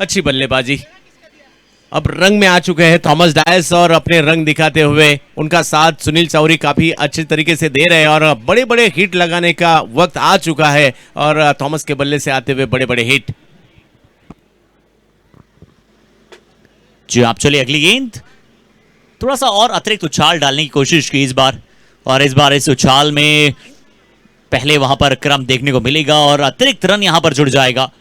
अच्छी बल्लेबाजी। अब रंग में आ चुके हैं थॉमस डायस और अपने रंग दिखाते हुए उनका साथ सुनील चौधरी काफी अच्छे तरीके से दे रहे हैं और बड़े बड़े हिट लगाने का वक्त आ चुका है और थॉमस के बल्ले से आते हुए बड़े बड़े हिट। जी आप चलिए अगली गेंद। थोड़ा सा और अतिरिक्त उछाल डालने की कोशिश की इस बार, और इस बार इस उछाल में पहले वहां पर क्रम देखने को मिलेगा और अतिरिक्त रन यहां पर जुड़ जाएगा।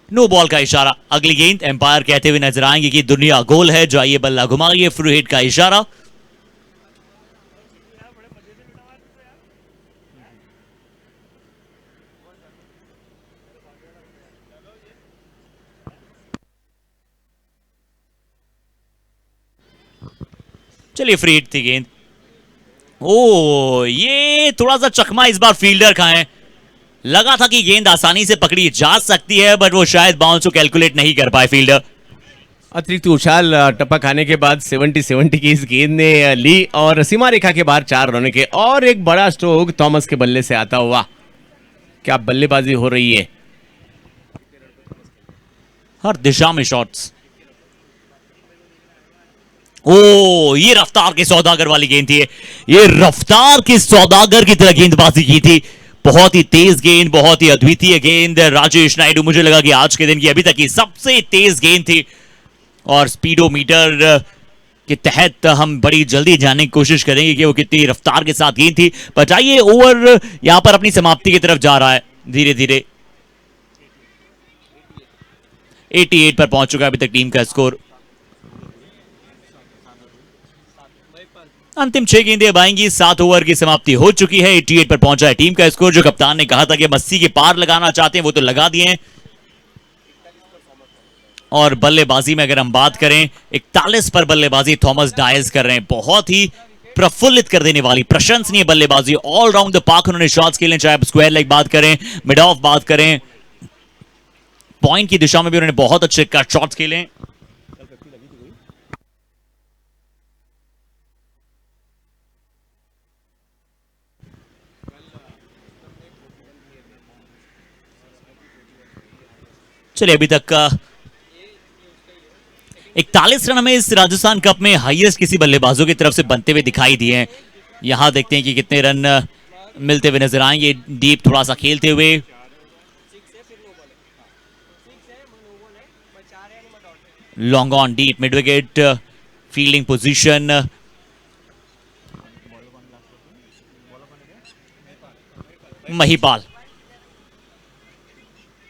नो बॉल का इशारा। अगली गेंद एम्पायर कहते हुए नजर आएंगे कि दुनिया गोल है, जाइए बल्ला घुमाइए, फ्री हिट का इशारा। चलिए फ्री हिट थी गेंद। ओ ये थोड़ा सा चकमा इस बार फील्डर का है। लगा था कि गेंद आसानी से पकड़ी जा सकती है, बट वो शायद बाउंस को कैलकुलेट नहीं कर पाए फील्डर। अतिरिक्त उछाल टपक आने के बाद 70-70 की इस गेंद ने ली और सीमा रेखा के बाहर 4 रनों के और एक बड़ा स्ट्रोक थॉमस के बल्ले से आता हुआ। क्या बल्लेबाजी हो रही है, हर दिशा में शॉट्स। ओ ये रफ्तार के सौदागर वाली गेंद थी। ये रफ्तार के सौदागर की तरह गेंदबाजी की थी। बहुत ही तेज गेंद, बहुत ही अद्वितीय गेंद। राजेश नायडू मुझे लगा कि आज के दिन की अभी तक की सबसे तेज गेंद थी और स्पीडोमीटर के तहत हम बड़ी जल्दी जानने की कोशिश करेंगे कि वो कितनी रफ्तार के साथ गेंद थी। बट आइए ओवर यहां पर अपनी समाप्ति की तरफ जा रहा है धीरे धीरे। 88 पर पहुंच चुका है अभी तक टीम का स्कोर। अंतिम 6 गेंदें अब आएंगी। 7 ओवर की समाप्ति हो चुकी है। 88 पर पहुंचा है टीम का स्कोर। जो कप्तान ने कहा था कि 80 के पार लगाना चाहते हैं वो तो लगा दिए हैं। और बल्लेबाजी में अगर हम बात करें 41 पर बल्लेबाजी थॉमस डायस कर रहे हैं। बहुत ही प्रफुल्लित कर देने वाली प्रशंसनीय बल्लेबाजी। ऑल राउंड द पार्क उन्होंने शॉट्स खेले, चाहे आप स्क्वायर लेग बात करें, मिड ऑफ बात करें, पॉइंट की दिशा में भी उन्होंने बहुत अच्छे कट शॉट्स खेले। चलिए अभी तक का 41 रन हमें इस राजस्थान कप में हाईएस्ट किसी बल्लेबाजों की तरफ से बनते हुए दिखाई दिए हैं। यहां देखते हैं कि कितने रन मिलते हुए नजर आएंगे। डीप थोड़ा सा खेलते हुए, long on deep, mid wicket fielding position. Mahipal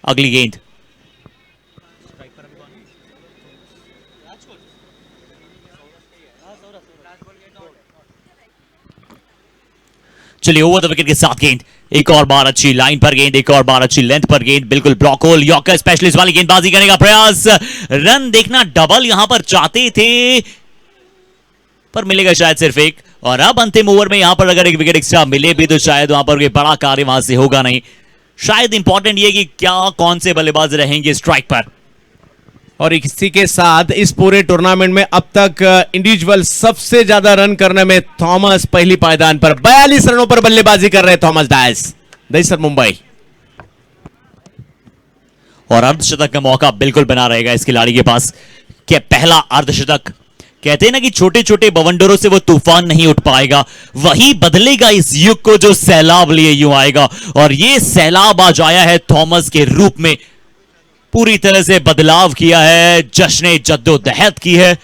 अगली गेंद। चलिए ओवर द विकेट के साथ गेंद। एक और बार अच्छी लाइन पर गेंद, एक और बार अच्छी लेंथ पर गेंद, बिल्कुल ब्लॉक होल यॉर्कर स्पेशलिस्ट वाली गेंदबाजी करने का प्रयास। रन देखना, डबल यहां पर चाहते थे पर मिलेगा शायद सिर्फ एक। और अब अंतिम ओवर में यहां पर अगर एक विकेट एक्स्ट्रा मिले भी तो शायद वहां पर कोई बड़ा कार्य वहां से होगा नहीं। शायद इंपॉर्टेंट ये कि क्या कौन से बल्लेबाज रहेंगे स्ट्राइक पर। और इसी के साथ इस पूरे टूर्नामेंट में अब तक इंडिविजुअल सबसे ज्यादा रन करने में थॉमस पहली पायदान पर 42 रनों पर बल्लेबाजी कर रहे हैं थॉमस डायस, दहिसर मुंबई। और अर्धशतक का मौका बिल्कुल बना रहेगा इस खिलाड़ी के पास। क्या पहला अर्धशतक। कहते हैं ना कि छोटे छोटे बवंडरों से वो तूफान नहीं उठ पाएगा, वही बदलेगा इस युग को जो सैलाब लिए यूं आएगा। और ये सैलाब आज आया है थॉमस के रूप में, पूरी तरह से बदलाव किया है, जश्न जद्दोजहद की है।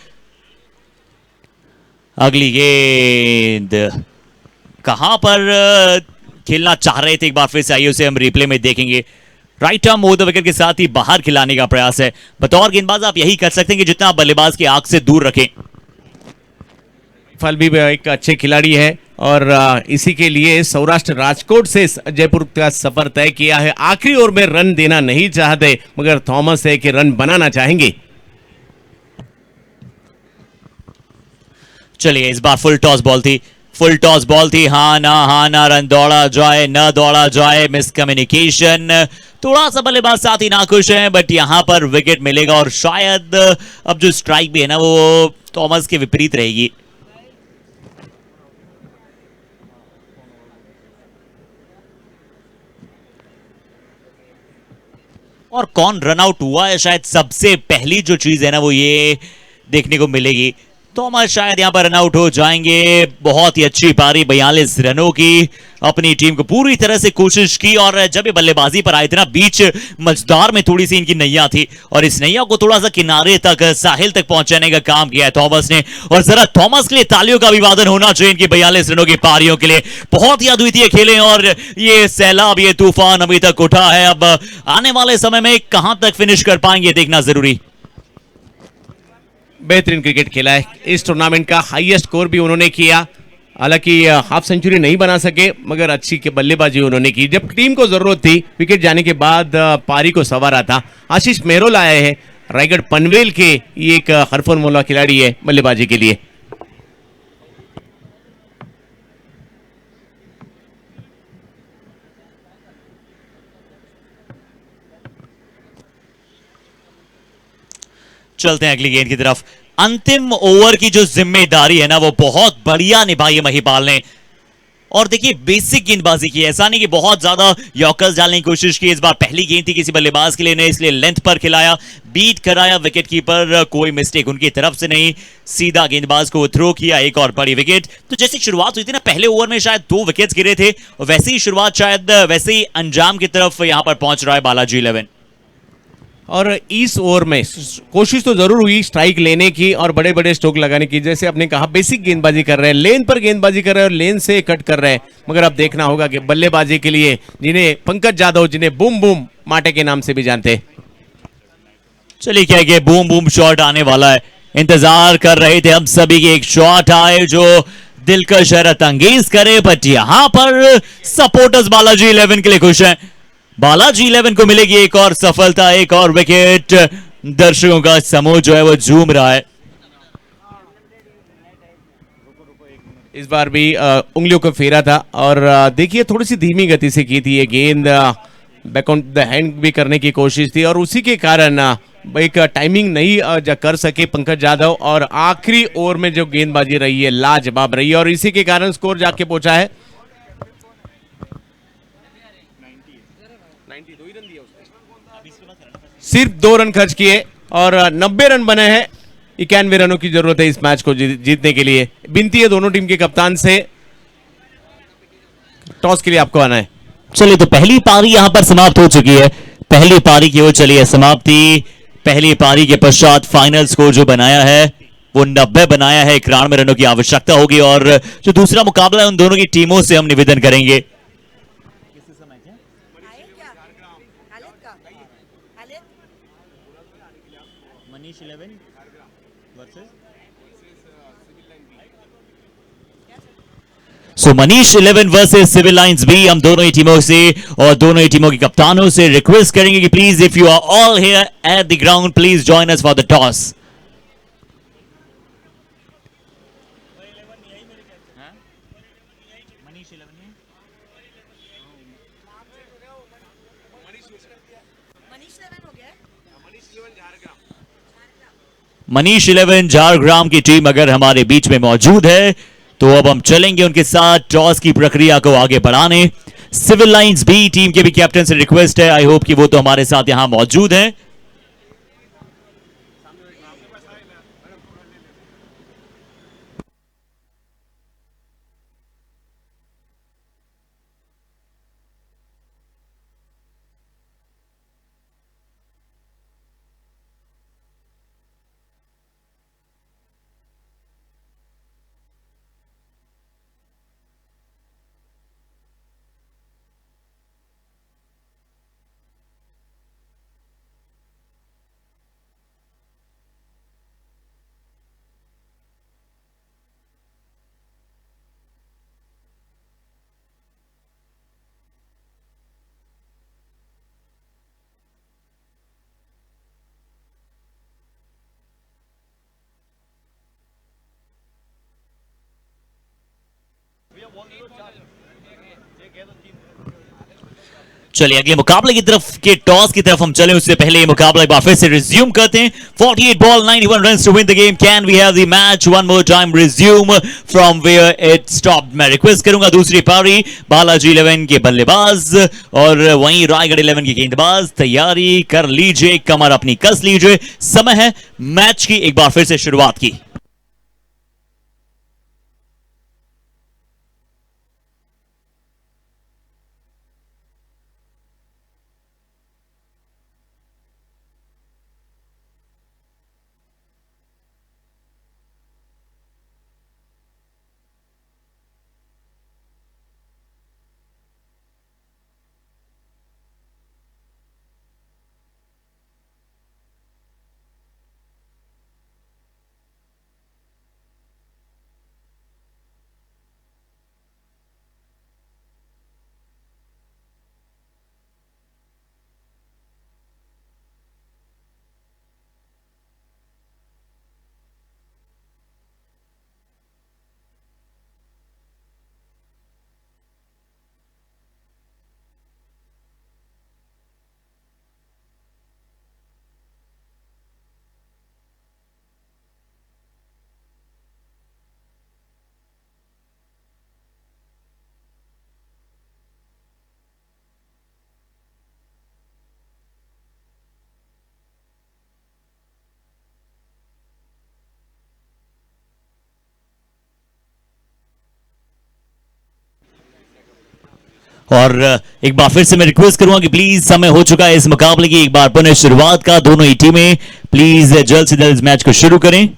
अगली गेंद कहां पर खेलना चाह रहे थे, एक बार फिर से आइए उसे हम रिप्ले में देखेंगे। Right arm over the wicket के साथ ही बाहर खिलाने का प्रयास है। बतौर गेंदबाज आप यही कर सकते हैं कि जितना आप बल्लेबाज की आंख से दूर रखें। फल भी एक अच्छे खिलाड़ी है और इसी के लिए सौराष्ट्र राजकोट से जयपुर का सफर तय किया है। आखिरी ओवर में रन देना नहीं चाहते मगर थॉमस है कि रन बनाना चाहेंगे। चलिए इस बार फुल टॉस बॉल थी, फुल टॉस बॉल थी। हाँ ना रन दौड़ा जाए न दौड़ा जाए, मिसकम्युनिकेशन। थोड़ा सा बल्लेबाज साथ ही नाखुश हैं, बट यहां पर विकेट मिलेगा और शायद अब जो स्ट्राइक भी है ना वो थॉमस के विपरीत रहेगी। और कौन रन आउट हुआ है, शायद सबसे पहली जो चीज है ना वो ये देखने को मिलेगी। थॉमस शायद यहां पर रन आउट हो जाएंगे। बहुत ही अच्छी पारी 42 रनों की, अपनी टीम को पूरी तरह से कोशिश की, और जब ये बल्लेबाजी पर आए थे ना, बीच मझदार में थोड़ी सी इनकी नैया थी, और इस नैया को थोड़ा सा किनारे तक, साहिल तक पहुंचाने का काम किया है थॉमस ने। और जरा थॉमस के लिए तालियों का अभिवादन होना चाहिए इनकी 42 रनों की पारियों के लिए। बहुत ही अद्वितीय खेले, और ये सैलाब, ये तूफान अभी तक उठा है। अब आने वाले समय में कहां तक फिनिश कर पाएंगे देखना जरूरी। बेहतरीन क्रिकेट खेला है, इस टूर्नामेंट का हाईएस्ट स्कोर भी उन्होंने किया। हालांकि हाफ सेंचुरी नहीं बना सके, मगर अच्छी के बल्लेबाजी उन्होंने की। जब टीम को जरूरत थी, विकेट जाने के बाद पारी को संवारा था। आशीष मेहरोल आए हैं रायगढ़ पनवेल के, ये एक हरफनमौला खिलाड़ी है बल्लेबाजी के लिए। चलते हैं अगली गेंद की तरफ। अंतिम ओवर की जो जिम्मेदारी है ना वो बहुत बढ़िया निभाई है महिपाल ने। और देखिए बेसिक गेंदबाजी की, ऐसा नहीं कि बहुत ज्यादा यॉर्कर्स डालने की कोशिश की। इस बार पहली गेंद थी किसी बल्लेबाज के लिए नहीं, इसलिए लेंथ पर खिलाया, बीट कराया विकेट कीपर, कोई मिस्टेक उनकी तरफ से नहीं, सीधा गेंदबाज को थ्रो किया, एक और बड़ी विकेट। तो जैसी शुरुआत हुई थी ना, पहले ओवर में शायद 2 विकेट्स गिरे थे, वैसे ही शुरुआत शायद वैसे ही अंजाम की तरफ यहां पर पहुंच रहा है बालाजी 11। और इस ओवर में कोशिश तो जरूर हुई स्ट्राइक लेने की और बड़े बड़े स्ट्रोक लगाने की। जैसे आपने कहा बेसिक गेंदबाजी कर रहे हैं, लेन पर गेंदबाजी कर रहे हैं और लेन से कट कर रहे हैं। मगर अब देखना होगा कि बल्लेबाजी के लिए जिन्हें पंकज यादव, जिन्हें बूम बूम माटे के नाम से भी जानते हैं। चलिए क्या कि बूम बूम शॉट आने वाला है। इंतजार कर रहे थे हम सभी की एक शॉट आए जो दिलकश हैरत अंगेज करे, बट यहां पर सपोर्टर्स बालाजी 11 के लिए खुश हैं। बालाजी 11 को मिलेगी एक और सफलता, एक और विकेट। दर्शकों का समूह जो है वो झूम रहा है। इस बार भी उंगलियों को फेरा था और देखिए थोड़ी सी धीमी गति से की थी ये गेंद, बैक ऑन द हैंड भी करने की कोशिश थी और उसी के कारण एक टाइमिंग नहीं कर सके पंकज यादव। और आखिरी ओवर में जो गेंदबाजी रही है लाजवाब रही है और इसी के कारण स्कोर जाके पहुंचा है। सिर्फ 2 रन खर्च किए और 90 रन बने हैं। 91 रनों की जरूरत है इस मैच को जीतने के लिए। विनती है दोनों टीम के कप्तान से, टॉस के लिए आपको आना है। चलिए तो पहली पारी यहां पर समाप्त हो चुकी है। पहली पारी की ओर चली है समाप्ति। पहली पारी के पश्चात फाइनल स्कोर जो बनाया है वो 90 बनाया है। 91 रनों की आवश्यकता होगी और जो दूसरा मुकाबला है उन दोनों की टीमों से हम निवेदन करेंगे। So Manish 11 versus civil lines B, हम दोनों ही टीमों से और दोनों ही टीमों के कप्तानों से रिक्वेस्ट करेंगे कि please if you are all here at the ground please join us for the toss. Manish 11 Jhargram की टीम अगर हमारे बीच में मौजूद है तो अब हम चलेंगे उनके साथ टॉस की प्रक्रिया को आगे बढ़ाने। सिविल लाइंस बी टीम के भी कैप्टन से रिक्वेस्ट है, आई होप कि वो तो हमारे साथ यहां मौजूद हैं। चलिए अगले मुकाबले की तरफ के टॉस की तरफ हम चले उससे पहले ये मुकाबला एक बार फिर से रिज्यूम करते हैं। 48 ball 91 runs to win the game. Can we have the match one more time resume from where it stopped. मैं रिक्वेस्ट करूंगा दूसरी पारी बालाजी 11 के बल्लेबाज और वहीं रायगढ़ 11 के गेंदबाज तैयारी कर लीजिए, कमर अपनी कस लीजिए। समय है मैच की एक बार फिर से शुरुआत की। और एक बार फिर से मैं रिक्वेस्ट करूंगा कि प्लीज समय हो चुका है इस मुकाबले की एक बार पुनः शुरुआत का। दोनों ही टीमें प्लीज जल्द से जल्द इस मैच को शुरू करें।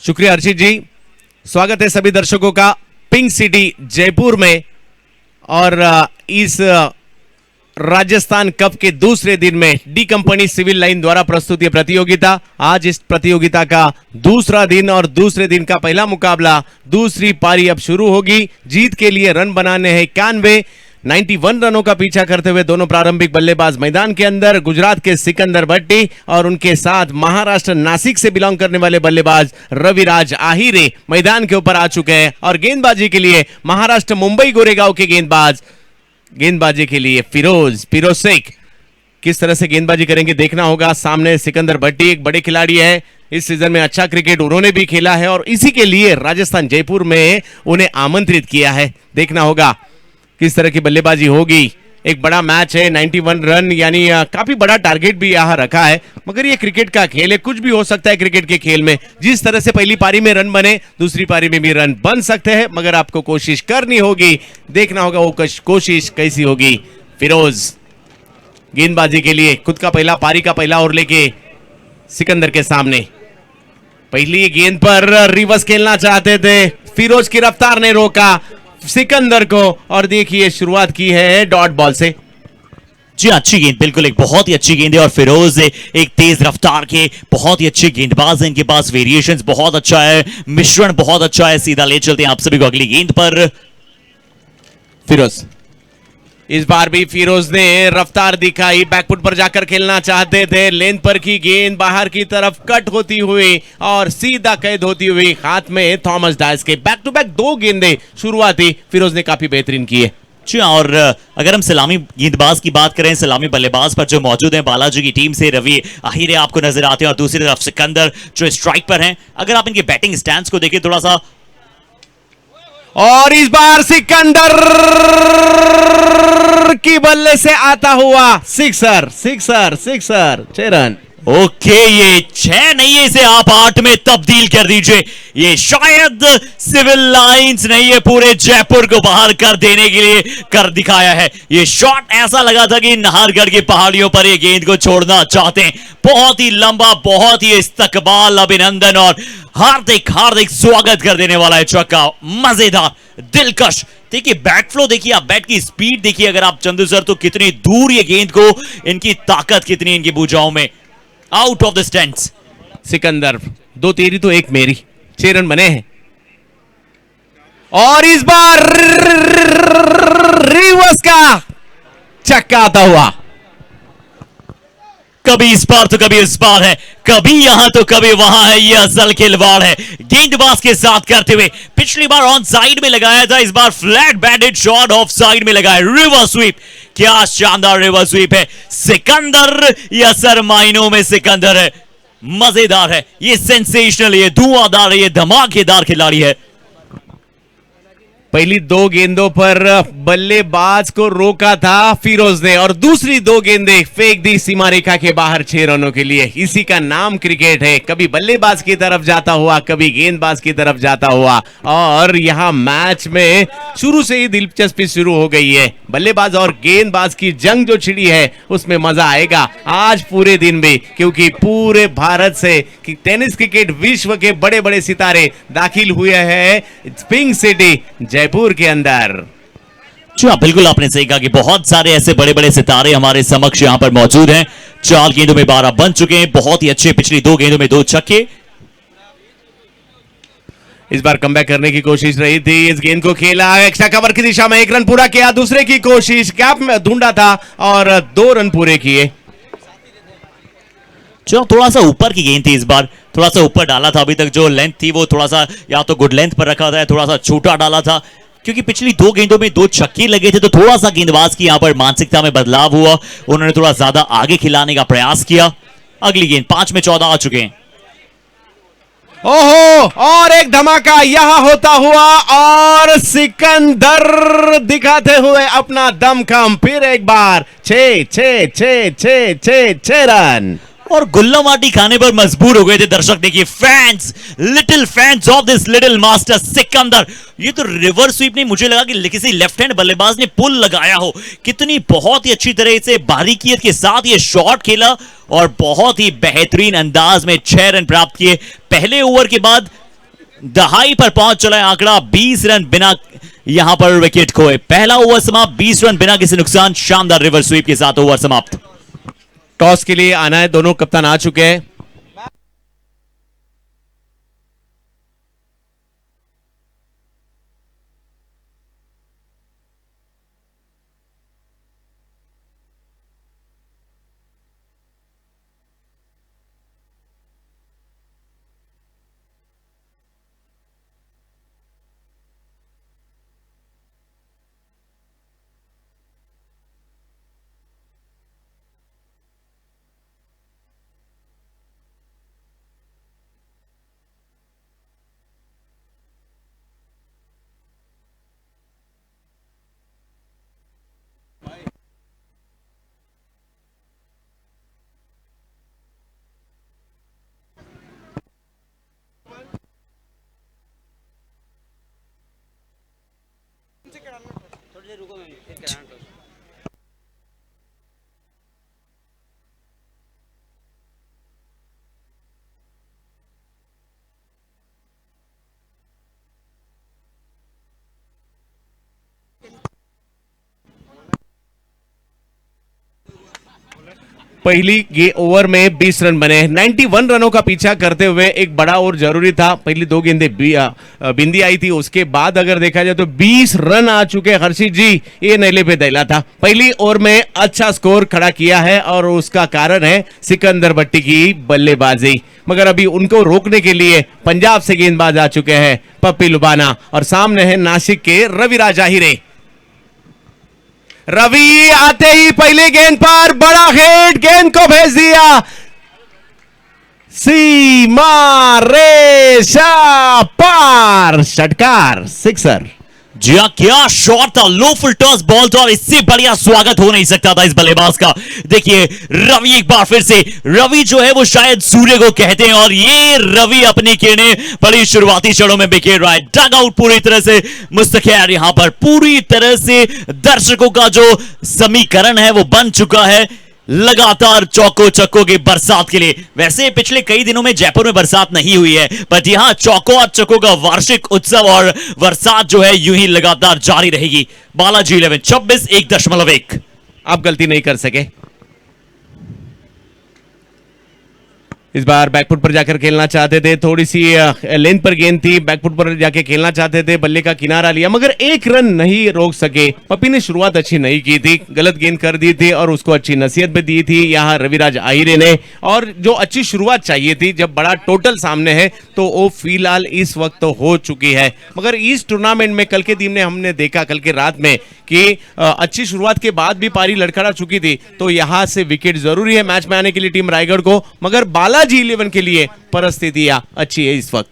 शुक्रिया अर्शित जी। स्वागत है सभी दर्शकों का पिंक सिटी जयपुर में और इस राजस्थान कप के दूसरे दिन में डी कंपनी सिविल लाइन द्वारा प्रस्तुत यह प्रतियोगिता। आज इस प्रतियोगिता का दूसरा दिन और दूसरे दिन का पहला मुकाबला, दूसरी पारी अब शुरू होगी। जीत के लिए रन बनाने हैं 91 रनों का पीछा करते हुए दोनों प्रारंभिक बल्लेबाज मैदान के अंदर। गुजरात के सिकंदर भट्टी और उनके साथ महाराष्ट्र नासिक से बिलोंग करने वाले बल्लेबाज रविराज आहिरे मैदान के ऊपर आ चुके हैं। और गेंदबाजी के लिए महाराष्ट्र मुंबई गोरेगांव के गेंदबाज, गेंदबाजी के लिए फिरोज शेख किस तरह से गेंदबाजी करेंगे देखना होगा। सामने सिकंदर भट्टी एक बड़े खिलाड़ी है, इस सीजन में अच्छा क्रिकेट उन्होंने भी खेला है और इसी के लिए राजस्थान जयपुर में उन्हें आमंत्रित किया है। देखना होगा किस तरह की बल्लेबाजी होगी। एक बड़ा मैच है, 91 रन यानी काफी बड़ा टारगेट भी यहां रखा है, मगर ये क्रिकेट का खेल है, कुछ भी हो सकता है क्रिकेट के खेल में। जिस तरह से पहली पारी में रन बने दूसरी पारी में भी रन बन सकते हैं, मगर आपको कोशिश करनी होगी। देखना होगा वो कोशिश कैसी होगी। फिरोज गेंदबाजी के लिए खुद का पहला पारी का पहला ओवर लेके सिकंदर के सामने पहली गेंद पर रिवर्स खेलना चाहते थे, फिरोज की रफ्तार ने रोका सिकंदर को और देखिए शुरुआत की है डॉट बॉल से। जी अच्छी गेंद, बिल्कुल एक बहुत ही अच्छी गेंद है और फिरोज एक तेज रफ्तार के बहुत ही अच्छे गेंदबाज हैं। इनके पास वेरिएशंस बहुत अच्छा है, मिश्रण बहुत अच्छा है। सीधा ले चलते हैं आप सभी को अगली गेंद पर। फिरोज इस बार भी फिरोज ने रफ्तार दिखाई, बैकफुट पर जाकर खेलना चाहते थे। लेंथ पर की गेंद बाहर की तरफ कट होती हुई और सीधा कैद होती हुई हाथ में थॉमस डायस के। बैक टू बैक दो गेंदें शुरुआती फिरोज ने काफी बेहतरीन की है। जी और अगर हम सलामी गेंदबाज की बात करें, सलामी बल्लेबाज पर जो मौजूद हैं बालाजी की टीम से रवि आहिरे आपको नजर आते हैं और दूसरी तरफ सिकंदर जो स्ट्राइक पर हैं। अगर आप इनके बैटिंग स्टैंस को देखें थोड़ा सा, और इस बार सिकंदर की बल्ले से आता हुआ सिक्सर 6 रन। ओके, ये 6 नहीं है, इसे आप 8 में तब्दील कर दीजिए। ये शायद सिविल लाइंस नहीं है, पूरे जयपुर को बाहर कर देने के लिए कर दिखाया है। ये शॉट ऐसा लगा था कि नाहरगढ़ की पहाड़ियों पर ये गेंद को छोड़ना चाहते हैं। बहुत ही लंबा, बहुत ही इस्तकबाल, अभिनंदन और हार्दिक हार्दिक स्वागत कर देने वाला है चौका। मजेदार, दिलकश। देखिए बैट फ्लो देखिए, आप बैट की स्पीड देखिए अगर आप चंदू सर, तो कितनी दूर ये गेंद को, इनकी ताकत कितनी इनकी भुजाओं में। Out of the stands. Sikandar, 2 तेरी तो 1 मेरी, 6 रन बने हैं। और इस बार रिवर्स का छक्का आता हुआ। कभी इस पार तो कभी उस पार है, कभी यहां तो कभी वहां है, ये असल खिलवाड़ है गेंदबाज के साथ करते हुए। पिछली बार ऑन साइड में लगाया था, इस बार flat batted shot off side में लगाया। रिवर स्वीप, क्या शानदार रिवर स्वीप है। सिकंदर या सर मायनों में सिकंदर है। मजेदार है, ये सेंसेशनल, ये धुआंधार, ये धमाकेदार खिलाड़ी है। पहली 2 गेंदों पर बल्लेबाज को रोका था फिरोज ने, और दूसरी 2 गेंदें फेंक दी सीमा रेखा के बाहर 6 रनों के लिए। इसी का नाम क्रिकेट है, कभी बल्लेबाज की तरफ जाता हुआ, कभी गेंदबाज की तरफ जाता हुआ। और यहां मैच में शुरू से ही दिलचस्पी शुरू हो गई है। बल्लेबाज और गेंदबाज की जंग जो छिड़ी है, उसमें मजा आएगा आज पूरे दिन भी, क्योंकि पूरे भारत से टेनिस क्रिकेट विश्व के बड़े बड़े सितारे दाखिल हुए हैं पिंक सिटी जयपुर के अंदर। जी हाँ, बिल्कुल आपने सही कहा कि बहुत सारे ऐसे बड़े बड़े सितारे हमारे समक्ष यहां पर मौजूद हैं। 4 गेंदों में 12 बन चुके हैं, बहुत ही अच्छे। पिछली 2 गेंदों में 2 छक्के। इस बार कमबैक करने की कोशिश रही थी, इस गेंद को खेला एक्स्ट्रा कवर की दिशा में, 1 रन पूरा किया। दूसरे की कोशिश, गैप में ढूंढा था और 2 रन पूरे किए। जो थोड़ा सा ऊपर की गेंद थी, इस बार थोड़ा सा ऊपर डाला था। अभी तक जो लेंथ थी वो थोड़ा सा या तो गुड लेंथ पर रखा था, थोड़ा सा छोटा डाला था, क्योंकि पिछली 2 गेंदों में 2 छक्के लगे थे। तो थोड़ा सा गेंदबाज की यहां पर मानसिकता में बदलाव हुआ, उन्होंने थोड़ा ज्यादा आगे खिलाने का प्रयास किया। अगली गेंद 5 में 14 आ चुके हैं। ओहो, और एक धमाका यहां होता हुआ, और सिकंदर दिखाते हुए अपना दमखम फिर एक बार। 6 रन और गुल्ला माटी खाने पर मजबूर हो गए थे दर्शक। देखिए fans, little fans of this little master Sikandar. ये तो रिवर्स स्वीप नहीं, मुझे लगा कि किसी लेफ्ट हैंड बल्लेबाज ने पुल लगाया हो। कितनी बहुत ही अच्छी तरह से बारीकियत के साथ ये शॉट खेला और बहुत ही बेहतरीन अंदाज में 6 रन प्राप्त किए। पहले ओवर के बाद दहाई पर पहुंच चला है आंकड़ा, 20 रन बिना यहां पर विकेट खोए। पहला ओवर समाप्त, 20 रन बिना किसी नुकसान। शानदार रिवर्स स्वीप के साथ ओवर समाप्त। टॉस के लिए आना है, दोनों कप्तान आ चुके हैं। पहली ओवर में 20 रन बने, 91 रनों का पीछा करते हुए एक बड़ा और जरूरी था। पहली 2 गेंदें बिंदी आई थी, उसके बाद अगर देखा जाए तो 20 रन आ चुके। हर्षित जी, ये नेले पे दैला था। पहली ओवर में अच्छा स्कोर खड़ा किया है और उसका कारण है सिकंदर बट्टी की बल्लेबाजी। मगर अभी उनको रोकने के लिए पंजाब से गेंदबाज आ चुके हैं, पप्पी लुबाना, और सामने है नासिक के रविराज आहिरे। रवि आते ही पहले गेंद पर बड़ा हिट, गेंद को भेज दिया सीमा रेखा पार, षटकार, सिक्सर। जी हाँ, क्या शॉट था, लो फुल टॉस बॉल था और इससे बढ़िया स्वागत हो नहीं सकता था इस बल्लेबाज का। देखिए रवि एक बार फिर से, रवि जो है वो शायद सूर्य को कहते हैं और ये रवि अपनी किरणें बड़ी शुरुआती क्षणों में बिखेर रहा है। डग आउट पूरी तरह से मुस्तखैर, यहां पर पूरी तरह से दर्शकों का जो समीकरण है वो बन चुका है लगातार चौको चक्कों की बरसात के लिए। वैसे पिछले कई दिनों में जयपुर में बरसात नहीं हुई है, पर यहां चौको और चक्कों का वार्षिक उत्सव और बरसात जो है यूं ही लगातार जारी रहेगी। बालाजी 11 26.1 आप गलती नहीं कर सके। इस बार बैकफुट पर जाकर खेलना चाहते थे, थोड़ी सी लेंथ पर गेंद थी, बैकफुट पर जाके खेलना चाहते थे, बल्ले का किनारा लिया मगर एक रन नहीं रोक सके। पप्पी ने शुरुआत अच्छी नहीं की थी, गलत गेंद कर दी थी और उसको अच्छी नसीहत भी दी थी यहाँ रविराज आहिरे ने। और जो अच्छी शुरुआत चाहिए थी, जब बड़ा टोटल सामने है तो वो फिलहाल इस वक्त तो हो चुकी है। मगर इस टूर्नामेंट में कल के दिन में हमने देखा, कल के रात में, कि अच्छी शुरुआत के बाद भी पारी लड़खड़ा चुकी थी, तो यहां से विकेट जरूरी है मैच में आने के लिए टीम रायगढ़ को। मगर बालाजी 11 के लिए परिस्थितियां अच्छी है इस वक्त।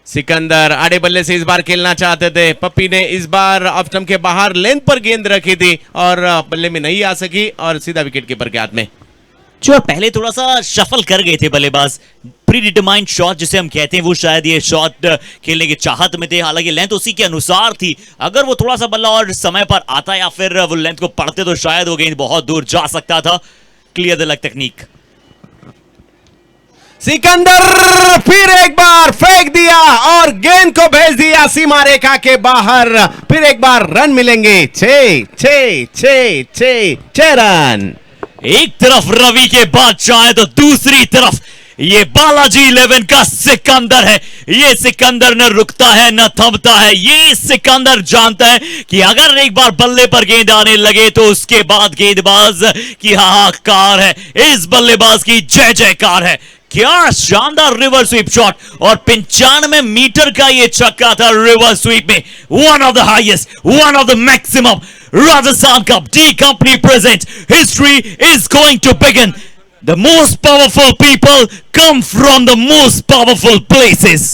सिकंदर आड़े बल्ले से इस बार खेलना चाहते थे, पप्पी ने इस बार ऑफ स्टंप के बाहर लेंथ पर गेंद रखी थी और बल्ले में नहीं आ सकी और सीधा विकेट कीपर के हाथ में। जो पहले थोड़ा सा शफल कर गए थे बल्लेबाज, प्री डिटरमाइंड शॉट जिसे हम कहते हैं, वो शायद ये शॉट खेलने की चाहत में थे। हालांकि लेंथ उसी के अनुसार थी, अगर वो थोड़ा सा बल्ला और समय पर आता या फिर वो लेंथ को पढ़ते तो शायद वो गेंद बहुत दूर जा सकता था। Clear the leg technique. Sikandar फिर एक बार फेंक दिया और गेंद को भेज दिया सीमा रेखा के बाहर। फिर एक बार रन मिलेंगे, 6 रन। एक तरफ रवि के बाद चाहे तो दूसरी तरफ ये बालाजी 11 का सिकंदर है। ये सिकंदर न रुकता है न थमता है। ये सिकंदर जानता है कि अगर एक बार बल्ले पर गेंद आने लगे तो उसके बाद गेंदबाज की हाहाकार है, इस बल्लेबाज की जय जयकार है। क्या शानदार रिवर स्वीप शॉट और 95 मीटर का ये छक्का था रिवर स्वीप में। One of the highest, one of the maximum. Rajasthan Cup D Company present. History is going to begin. The most powerful people come from the most powerful places.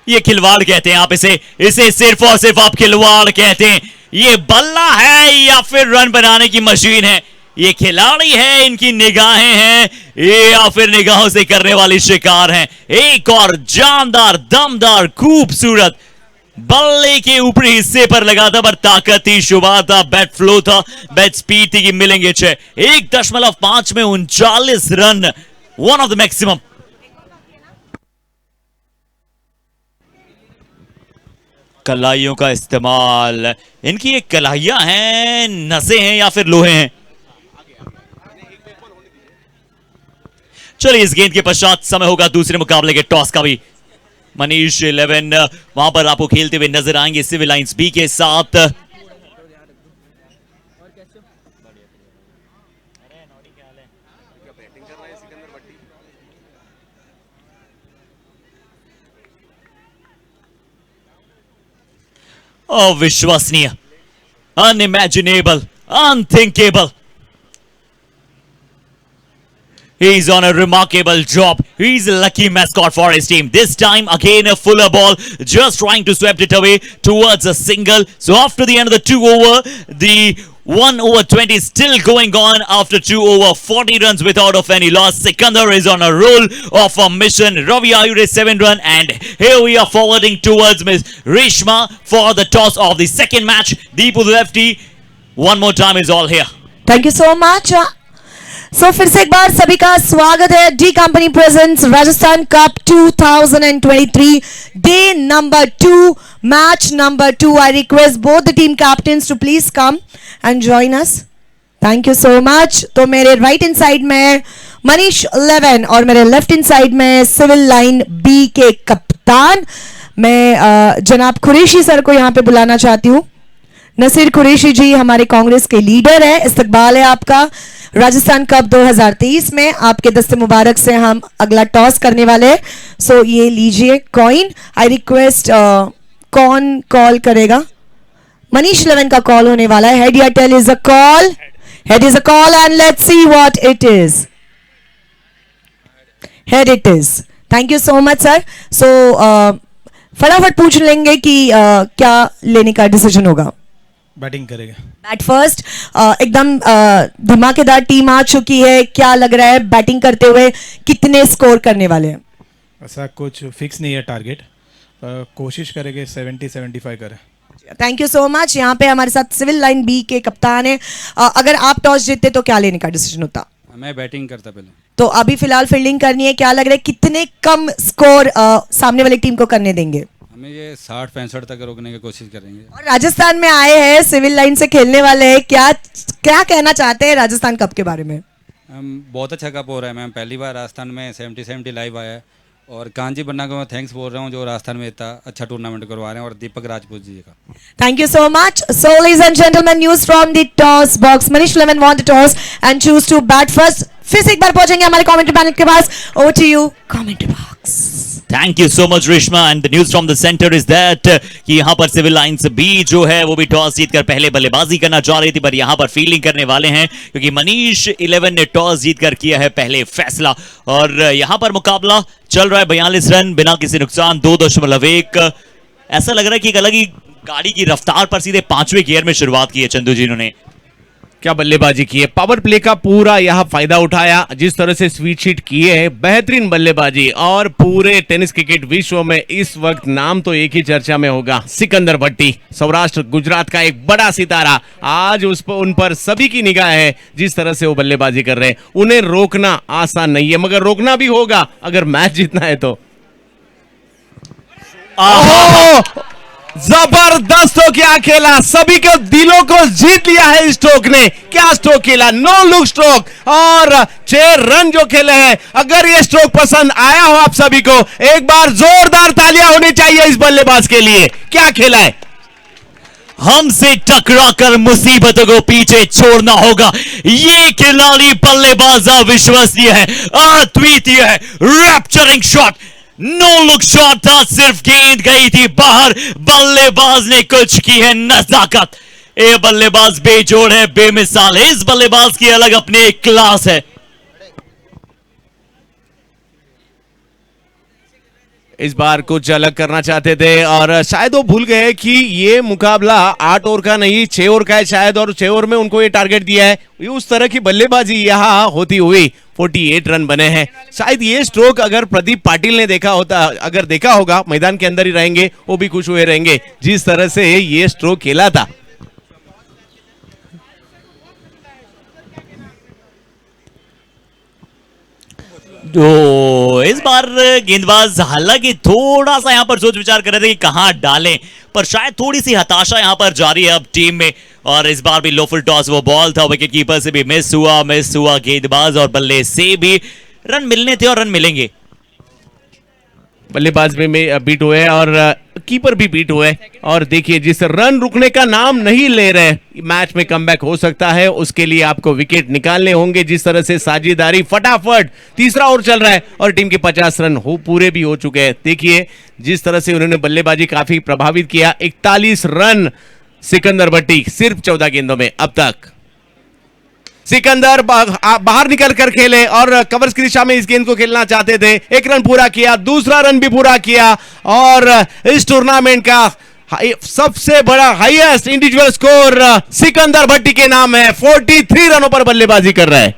ये खिलवाड़ कहते हैं आप इसे सिर्फ और सिर्फ आप खिलवाड़ कहते हैं। ये बल्ला है या फिर रन बनाने की मशीन है? ये खिलाड़ी है, इनकी निगाहें हैं, ये या फिर निगाहों से करने वाली शिकार हैं। एक और जानदार, दमदार, खूबसूरत बल्ले के ऊपरी हिस्से पर लगा था, पर ताकत थी, शुबा था, बैट फ्लो था, बैट स्पीड थी कि मिलेंगे 6। 1.5 में 39 रन, वन ऑफ द मैक्सिमम। कलाइयों का इस्तेमाल, इनकी ये कलाइयां हैं, नसें हैं या फिर लोहे हैं? चलिए इस गेंद के पश्चात समय होगा दूसरे मुकाबले के टॉस का भी। मनीष 11 वहां पर आपको खेलते हुए नजर आएंगे सिविल लाइंस बी के साथ। अविश्वसनीय, unimaginable, unthinkable. He's on a remarkable job. He's a lucky mascot for his team. This time again a fuller ball, just trying to sweep it away towards a single. So after the end of the 2 over, the 1 over 20 still going on after 2 over 40 runs without of any loss. Sikandar is on a roll of a mission. Ravi Ayure 7 run, and here we are forwarding towards Miss Reshma for the toss of the second match. Deepu the lefty one more time is all here. Thank you so much. So फिर से एक बार सभी का स्वागत है। D company presents Rajasthan cup 2023 day number 2 match number 2। I request both the team captains to please come and join us. Thank you so much. तो मेरे right hand side में मनीष 11 और मेरे लेफ्ट हैंड साइड में सिविल लाइन बी के कप्तान मैं जनाब कुरैशी सर को यहाँ पे बुलाना चाहती हूँ। नसीर कुरैशी जी हमारे कांग्रेस के लीडर है, इस्तकबाल है आपका राजस्थान कप 2023 में। आपके दस्ते मुबारक से हम अगला टॉस करने वाले हैं। सो ये लीजिए कॉइन। आई रिक्वेस्ट कौन कॉल करेगा? मनीष 11 का कॉल होने वाला है। हेड या tail is a call. Head is a call and let's see what it is. Head it is. Thank you so much sir. So फटाफट पूछ लेंगे कि क्या लेने का डिसीजन होगा। बैटिंग करेगा। Bat first. एकदम धमाकेदार टीम आ चुकी है। क्या लग रहा है बैटिंग करते हुए कितने स्कोर करने वाले हैं? ऐसा कुछ फिक्स नहीं है टारगेट, कोशिश करेंगे 70-75 करें। Thank you so much. यहाँ पे हमारे साथ सिविल लाइन बी के कप्तान है। अगर आप टॉस जीतते तो क्या लेने का डिसीजन होता? मैं बैटिंग करता पहले। तो अभी फिलहाल फील्डिंग करनी है। क्या लग रहा है कितने कम स्कोर सामने वाली टीम को करने देंगे? हमें ये 60-65 तक रोकने की कोशिश करेंगे। और राजस्थान में आए हैं, सिविल लाइन से खेलने वाले हैं, क्या क्या कहना चाहते हैं राजस्थान कप के बारे में? बहुत अच्छा कप हो रहा है मैम। पहली बार राजस्थान में 70-70 लाइव आया है और कांजी बन्ना को मैं थैंक्स बोल रहा हूँ जो राजस्थान में इतना अच्छा टूर्नामेंट करवा रहे हैं, और दीपक राजपूत जी का Thank you so much. So, ladies and gentlemen, news from the toss box. Manish 11 won the toss and choose to bat first. फिर से एक बार पहुंचेंगे हमारे कमेंट्री पैनल के पास। Over to you, commentary box. Thank you so much Reshma. And the news from the centre is that कि यहाँ पर civil lines B जो है वो भी टॉस जीतकर पहले बल्लेबाजी करना चाह रही थी, पर यहाँ पर फील्डिंग करने वाले हैं क्योंकि मनीष 11 ने टॉस जीतकर किया है पहले फैसला। और यहाँ पर मुकाबला चल रहा है 42 रन बिना किसी नुकसान 2.1। ऐसा लग रहा है कि एक अलग ही गाड़ी की रफ्तार पर सीधे 5वें गियर में शुरुआत की है चंदू जी इन्होंने। क्या बल्लेबाजी की है, पावर प्ले का पूरा यहाँ फायदा उठाया। जिस तरह से स्वीट शीट किए है, बेहतरीन बल्लेबाजी। और पूरे टेनिस क्रिकेट विश्व में इस वक्त नाम तो एक ही चर्चा में होगा, सिकंदर भट्टी, सौराष्ट्र गुजरात का एक बड़ा सितारा। आज उन पर सभी की निगाह है जिस तरह से वो बल्लेबाजी कर रहे हैं। उन्हें रोकना आसान नहीं है, मगर रोकना भी होगा अगर मैच जीतना है तो। जबरदस्त हो क्या खेला, सभी के दिलों को जीत लिया है इस स्ट्रोक ने। क्या स्ट्रोक खेला, नो लुक स्ट्रोक, और 6 रन जो खेले हैं। अगर ये स्ट्रोक पसंद आया हो आप सभी को, एक बार जोरदार तालियां होनी चाहिए इस बल्लेबाज के लिए। क्या खेला है, हमसे टकराकर मुसीबतों को पीछे छोड़ना होगा। ये खिलाड़ी बल्लेबाज अविश्वसनीय है, अद्वितीय है। Rapturing shot, no look shot था, सिर्फ गेंद गई थी बाहर। बल्लेबाज ने कुछ की है नजाकत। ये बल्लेबाज बेजोड़ है, बेमिसाल है। इस बल्लेबाज की अलग अपनी एक क्लास है। इस बार कुछ अलग करना चाहते थे और शायद वो भूल गए कि ये मुकाबला 8 ओवर का नहीं 6 ओवर का है शायद, और 6 ओवर में उनको ये टारगेट दिया है। उस तरह की बल्लेबाजी यहाँ होती हुई 48 रन बने हैं। शायद ये स्ट्रोक अगर प्रदीप पाटिल ने देखा होता, अगर देखा होगा, मैदान के अंदर ही रहेंगे, वो भी खुश हुए रहेंगे जिस तरह से ये स्ट्रोक खेला था। तो इस बार गेंदबाज हालांकि थोड़ा सा यहां पर सोच विचार कर रहे थे कि कहां डालें, पर शायद थोड़ी सी हताशा यहां पर जारी है अब टीम में। और इस बार भी लो फुल टॉस वो बॉल था, विकेट कीपर से भी मिस हुआ गेंदबाज और बल्ले से भी रन मिलने थे और रन मिलेंगे। बल्लेबाज में बीट हुए और कीपर भी बीट हुए। और देखिए जिस रन रुकने का नाम नहीं ले रहे, मैच में कमबैक हो सकता है, उसके लिए आपको विकेट निकालने होंगे। जिस तरह से साझेदारी फटाफट, तीसरा ओवर चल रहा है और टीम के 50 रन पूरे भी हो चुके हैं। देखिए जिस तरह से उन्होंने बल्लेबाजी काफी प्रभावित किया। 41 रन सिकंदर भट्टी सिर्फ 14 गेंदों में अब तक। सिकंदर बाहर निकल कर खेले और कवर्स की दिशा में इस गेंद को खेलना चाहते थे। 1 रन पूरा किया, दूसरा रन भी पूरा किया और इस टूर्नामेंट का सबसे बड़ा हाईएस्ट इंडिविजुअल स्कोर सिकंदर भट्टी के नाम है। 43 रनों पर बल्लेबाजी कर रहा है।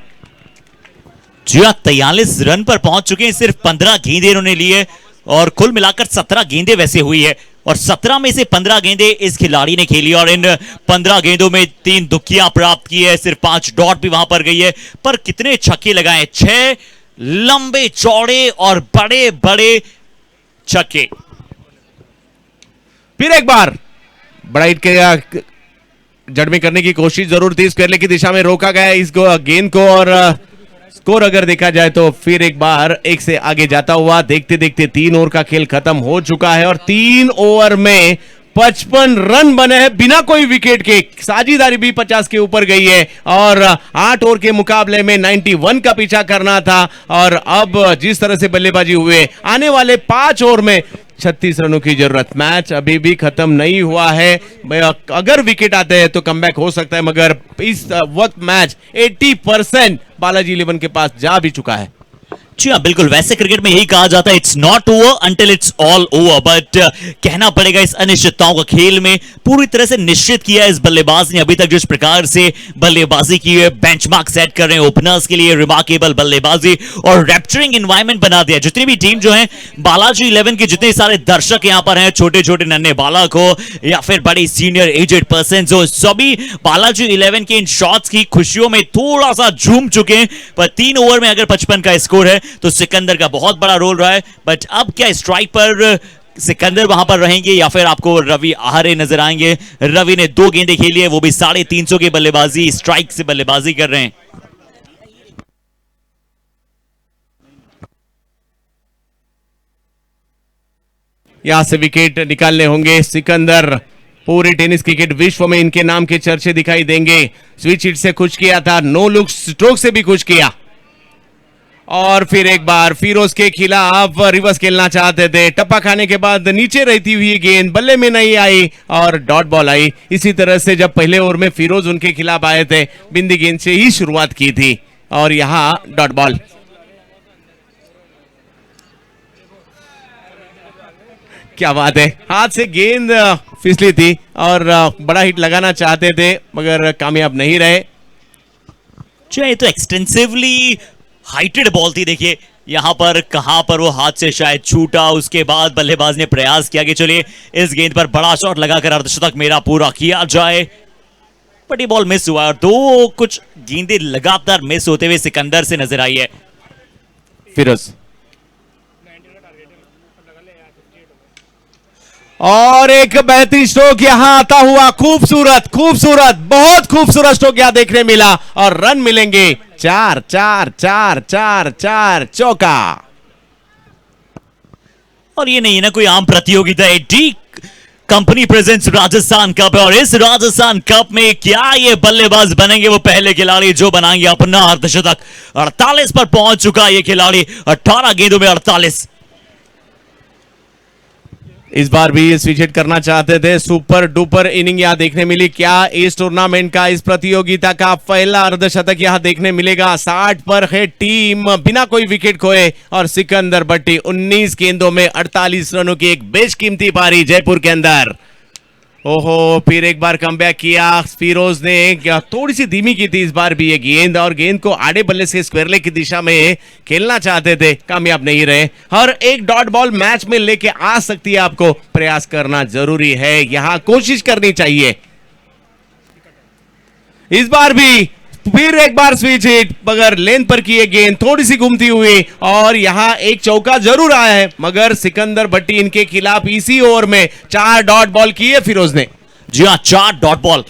जी हाँ, 43 रन पर पहुंच चुके हैं। सिर्फ 15 गेंदें इन्होंने लिए और कुल मिलाकर 17 गेंदें वैसे हुई है, और 17 में से 15 गेंदें इस खिलाड़ी ने खेली और इन 15 गेंदों में 3 दुखियां प्राप्त की है। सिर्फ 5 डॉट भी वहां पर गई है, पर कितने छक्के लगाए, 6 लंबे चौड़े और बड़े बड़े छक्के। फिर एक बार बड़ा हिट के जड़ में करने की कोशिश जरूर थी, स्क्वायर की दिशा में रोका गया इस गेंद को। और स्कोर अगर देखा जाए तो फिर एक बार 1 से आगे जाता हुआ। देखते देखते 3 ओवर का खेल खत्म हो चुका है और 3 ओवर में 55 रन बने हैं बिना कोई विकेट के। साझेदारी भी 50 के ऊपर गई है और 8 ओवर के मुकाबले में 91 का पीछा करना था। और अब जिस तरह से बल्लेबाजी हुए, आने वाले 5 ओवर में 36 रनों की जरूरत। मैच अभी भी खत्म नहीं हुआ है। अगर विकेट आते हैं तो कमबैक हो सकता है, मगर इस वक्त मैच 80% बालाजी 11 के पास जा भी चुका है। जी हाँ, बिल्कुल। वैसे क्रिकेट में यही कहा जाता है, it's not over until it's all over. But कहना पड़ेगा इस अनिश्चितताओं का खेल में पूरी तरह से निश्चित किया है इस बल्लेबाज ने अभी तक जिस प्रकार से बल्लेबाजी की है। बेंचमार्क सेट कर रहे हैं ओपनर्स के लिए, रिमार्केबल बल्लेबाजी और रैप्चरिंग एनवायरनमेंट बना दिया। जितनी भी टीम जो है, बालाजी 11 के जितने सारे दर्शक यहाँ पर हैं, छोटे छोटे नन्हे बालक हो या फिर बड़े सीनियर एजेड पर्सन हो, सभी बालाजी 11 के इन शॉट्स की खुशियों में थोड़ा सा झूम चुके हैं। पर 3 ओवर में अगर 55 का स्कोर है तो सिकंदर का बहुत बड़ा रोल रहा है। बट अब क्या स्ट्राइक पर सिकंदर वहां पर रहेंगे या फिर आपको रवि आहारे नजर आएंगे? रवि ने 2 गेंदें खेली है, वो भी 350 की बल्लेबाजी, स्ट्राइक से बल्लेबाजी कर रहे हैं। यहां से विकेट निकालने होंगे सिकंदर। पूरे टेनिस क्रिकेट विश्व में इनके नाम के चर्चे दिखाई देंगे। स्विच हिट से खुश किया था, नो लुक स्ट्रोक से भी खुश किया। और फिर एक बार फिरोज के खिलाफ रिवर्स खेलना चाहते थे। टप्पा खाने के बाद नीचे रहती हुई गेंद बल्ले में नहीं आई और डॉट बॉल आई। इसी तरह से जब पहले ओवर में फिरोज उनके खिलाफ आए थे, बिंदी गेंद से ही शुरुआत की थी और यहां डॉट बॉल। क्या बात है, हाथ से गेंद फिसली थी और बड़ा हिट लगाना चाहते थे मगर कामयाब नहीं रहे। ये तो एक्सटेंसिवली हाइटेड बॉल थी। देखिए यहां पर कहां पर वो हाथ से शायद छूटा, उसके बाद बल्लेबाज ने प्रयास किया कि चलिए इस गेंद पर बड़ा शॉट लगाकर अर्धशतक मेरा पूरा किया जाए। बट ये बॉल मिस हुआ और 2 कुछ गेंदें लगातार मिस होते हुए सिकंदर से नजर आई है। फिरोज और एक बेहतरीन स्ट्रोक यहां आता हुआ, खूबसूरत खूबसूरत बहुत खूबसूरत स्ट्रोक यहां देखने मिला और रन मिलेंगे 4 4 4 4 4 चौका। और ये नहीं ना कोई आम प्रतियोगिता है, D company presents Rajasthan cup है और इस राजस्थान कप में क्या ये बल्लेबाज बनेंगे वो पहले खिलाड़ी जो बनाएंगे अपना अर्धशतक। 48 पर पहुंच चुका ये खिलाड़ी, 18 गेंदों में 48। इस बार भी स्विच हिट करना चाहते थे। सुपर डुपर इनिंग यहां देखने मिली। क्या इस टूर्नामेंट का, इस प्रतियोगिता का पहला अर्धशतक यहां देखने मिलेगा? 60 पर है टीम बिना कोई विकेट खोए और सिकंदर बट्टी 19 गेंदों में 48 रनों की एक बेशकीमती पारी जयपुर के अंदर। ओहो, फिर एक बार कमबैक किया फिरोज ने। थोड़ी सी धीमी की थी इस बार भी ये गेंद और गेंद को आड़े बल्ले से स्क्वायर लेग की दिशा में खेलना चाहते थे, कामयाब नहीं रहे। हर एक डॉट बॉल मैच में लेके आ सकती है, आपको प्रयास करना जरूरी है, यहां कोशिश करनी चाहिए। इस बार भी फिर एक बार स्विच हिट मगर लेंथ पर की ये गेंद थोड़ी सी घूमती हुई और यहां एक चौका जरूर आया है मगर सिकंदर बट्टी इनके खिलाफ इसी ओवर में 4 डॉट बॉल की है फिरोज ने। जी हाँ, 4 डॉट बॉल।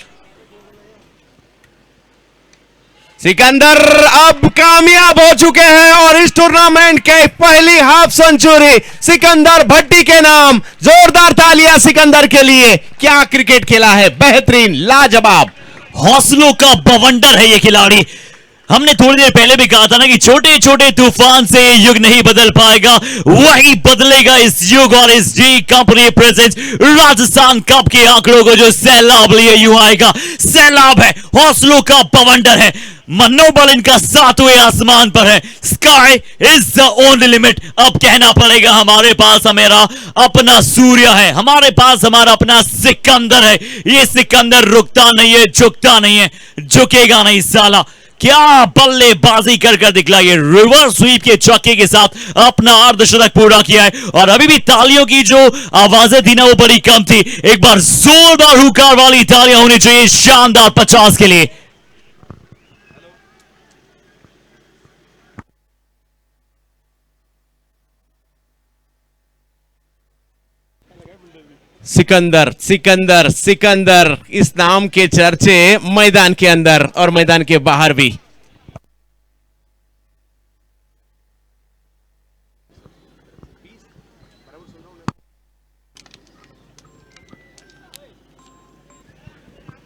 सिकंदर अब कामयाब हो चुके हैं और इस टूर्नामेंट के पहली हाफ सेंचुरी सिकंदर भट्टी के नाम। जोरदार तालियां सिकंदर के लिए। क्या क्रिकेट खेला है, बेहतरीन, लाजवाब। हौसलों का बवंडर है ये खिलाड़ी। हमने थोड़ी देर पहले भी कहा था ना कि छोटे छोटे तूफान से युग नहीं बदल पाएगा, वही बदलेगा इस युग और इस D company presents Rajasthan cup के आंकड़ों को जो सैलाब लिए यूं आएगा। सैलाब है, हौसलों का बवंडर है, मनोबल इनका 7वें आसमान पर है। Sky is the only limit. अब कहना पड़ेगा हमारे पास हमारा अपना सूर्य है, हमारे पास हमारा अपना सिकंदर है। ये सिकंदर रुकता नहीं है, झुकता नहीं है, झुकेगा नहीं साला। क्या बल्लेबाजी कर दिखला, ये रिवर्स स्वीप के चौके के साथ अपना अर्धशतक पूरा किया है और अभी भी तालियों की जो आवाजें थी ना वो बड़ी कम थी। एक बार जोरदार हुकार वाली तालियां होनी चाहिए शानदार 50 के लिए। सिकंदर सिकंदर सिकंदर, इस नाम के चर्चे मैदान के अंदर और मैदान के बाहर भी।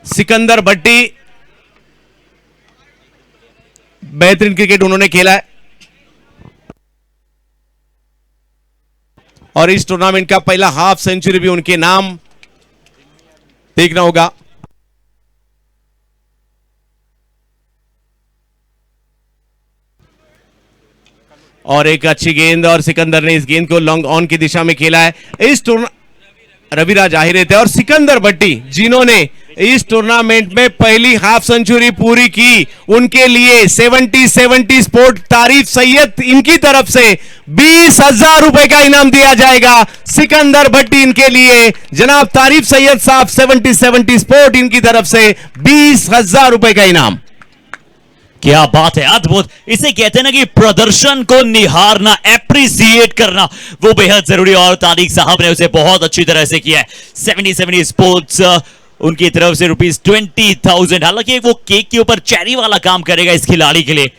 सिकंदर भट्टी, बेहतरीन क्रिकेट उन्होंने खेला है और इस टूर्नामेंट का पहला हाफ सेंचुरी भी उनके नाम देखना होगा। और एक अच्छी गेंद और सिकंदर ने इस गेंद को लॉन्ग ऑन की दिशा में खेला है। इस रविराज आहिरे थे और सिकंदर भट्टी जिन्होंने इस टूर्नामेंट में पहली हाफ सेंचुरी पूरी की, उनके लिए 70 स्पोर्ट तारीफ सैयद इनकी तरफ से 20,000 रुपए का इनाम दिया जाएगा। सिकंदर भट्टी इनके लिए जनाब तारीफ सैयद साहब 70 स्पोर्ट इनकी तरफ से 20,000 रुपए का इनाम। क्या बात है, अद्भुत। इसे कहते हैं ना कि प्रदर्शन को निहारना, एप्रिसिएट करना, वो बेहद जरूरी और तारिक साहब ने उसे बहुत अच्छी तरह से किया है। 70 स्पोर्ट्स उनकी तरफ से ₹20,000। हालांकि वो केक के ऊपर चेरी वाला काम करेगा इस खिलाड़ी के लिए।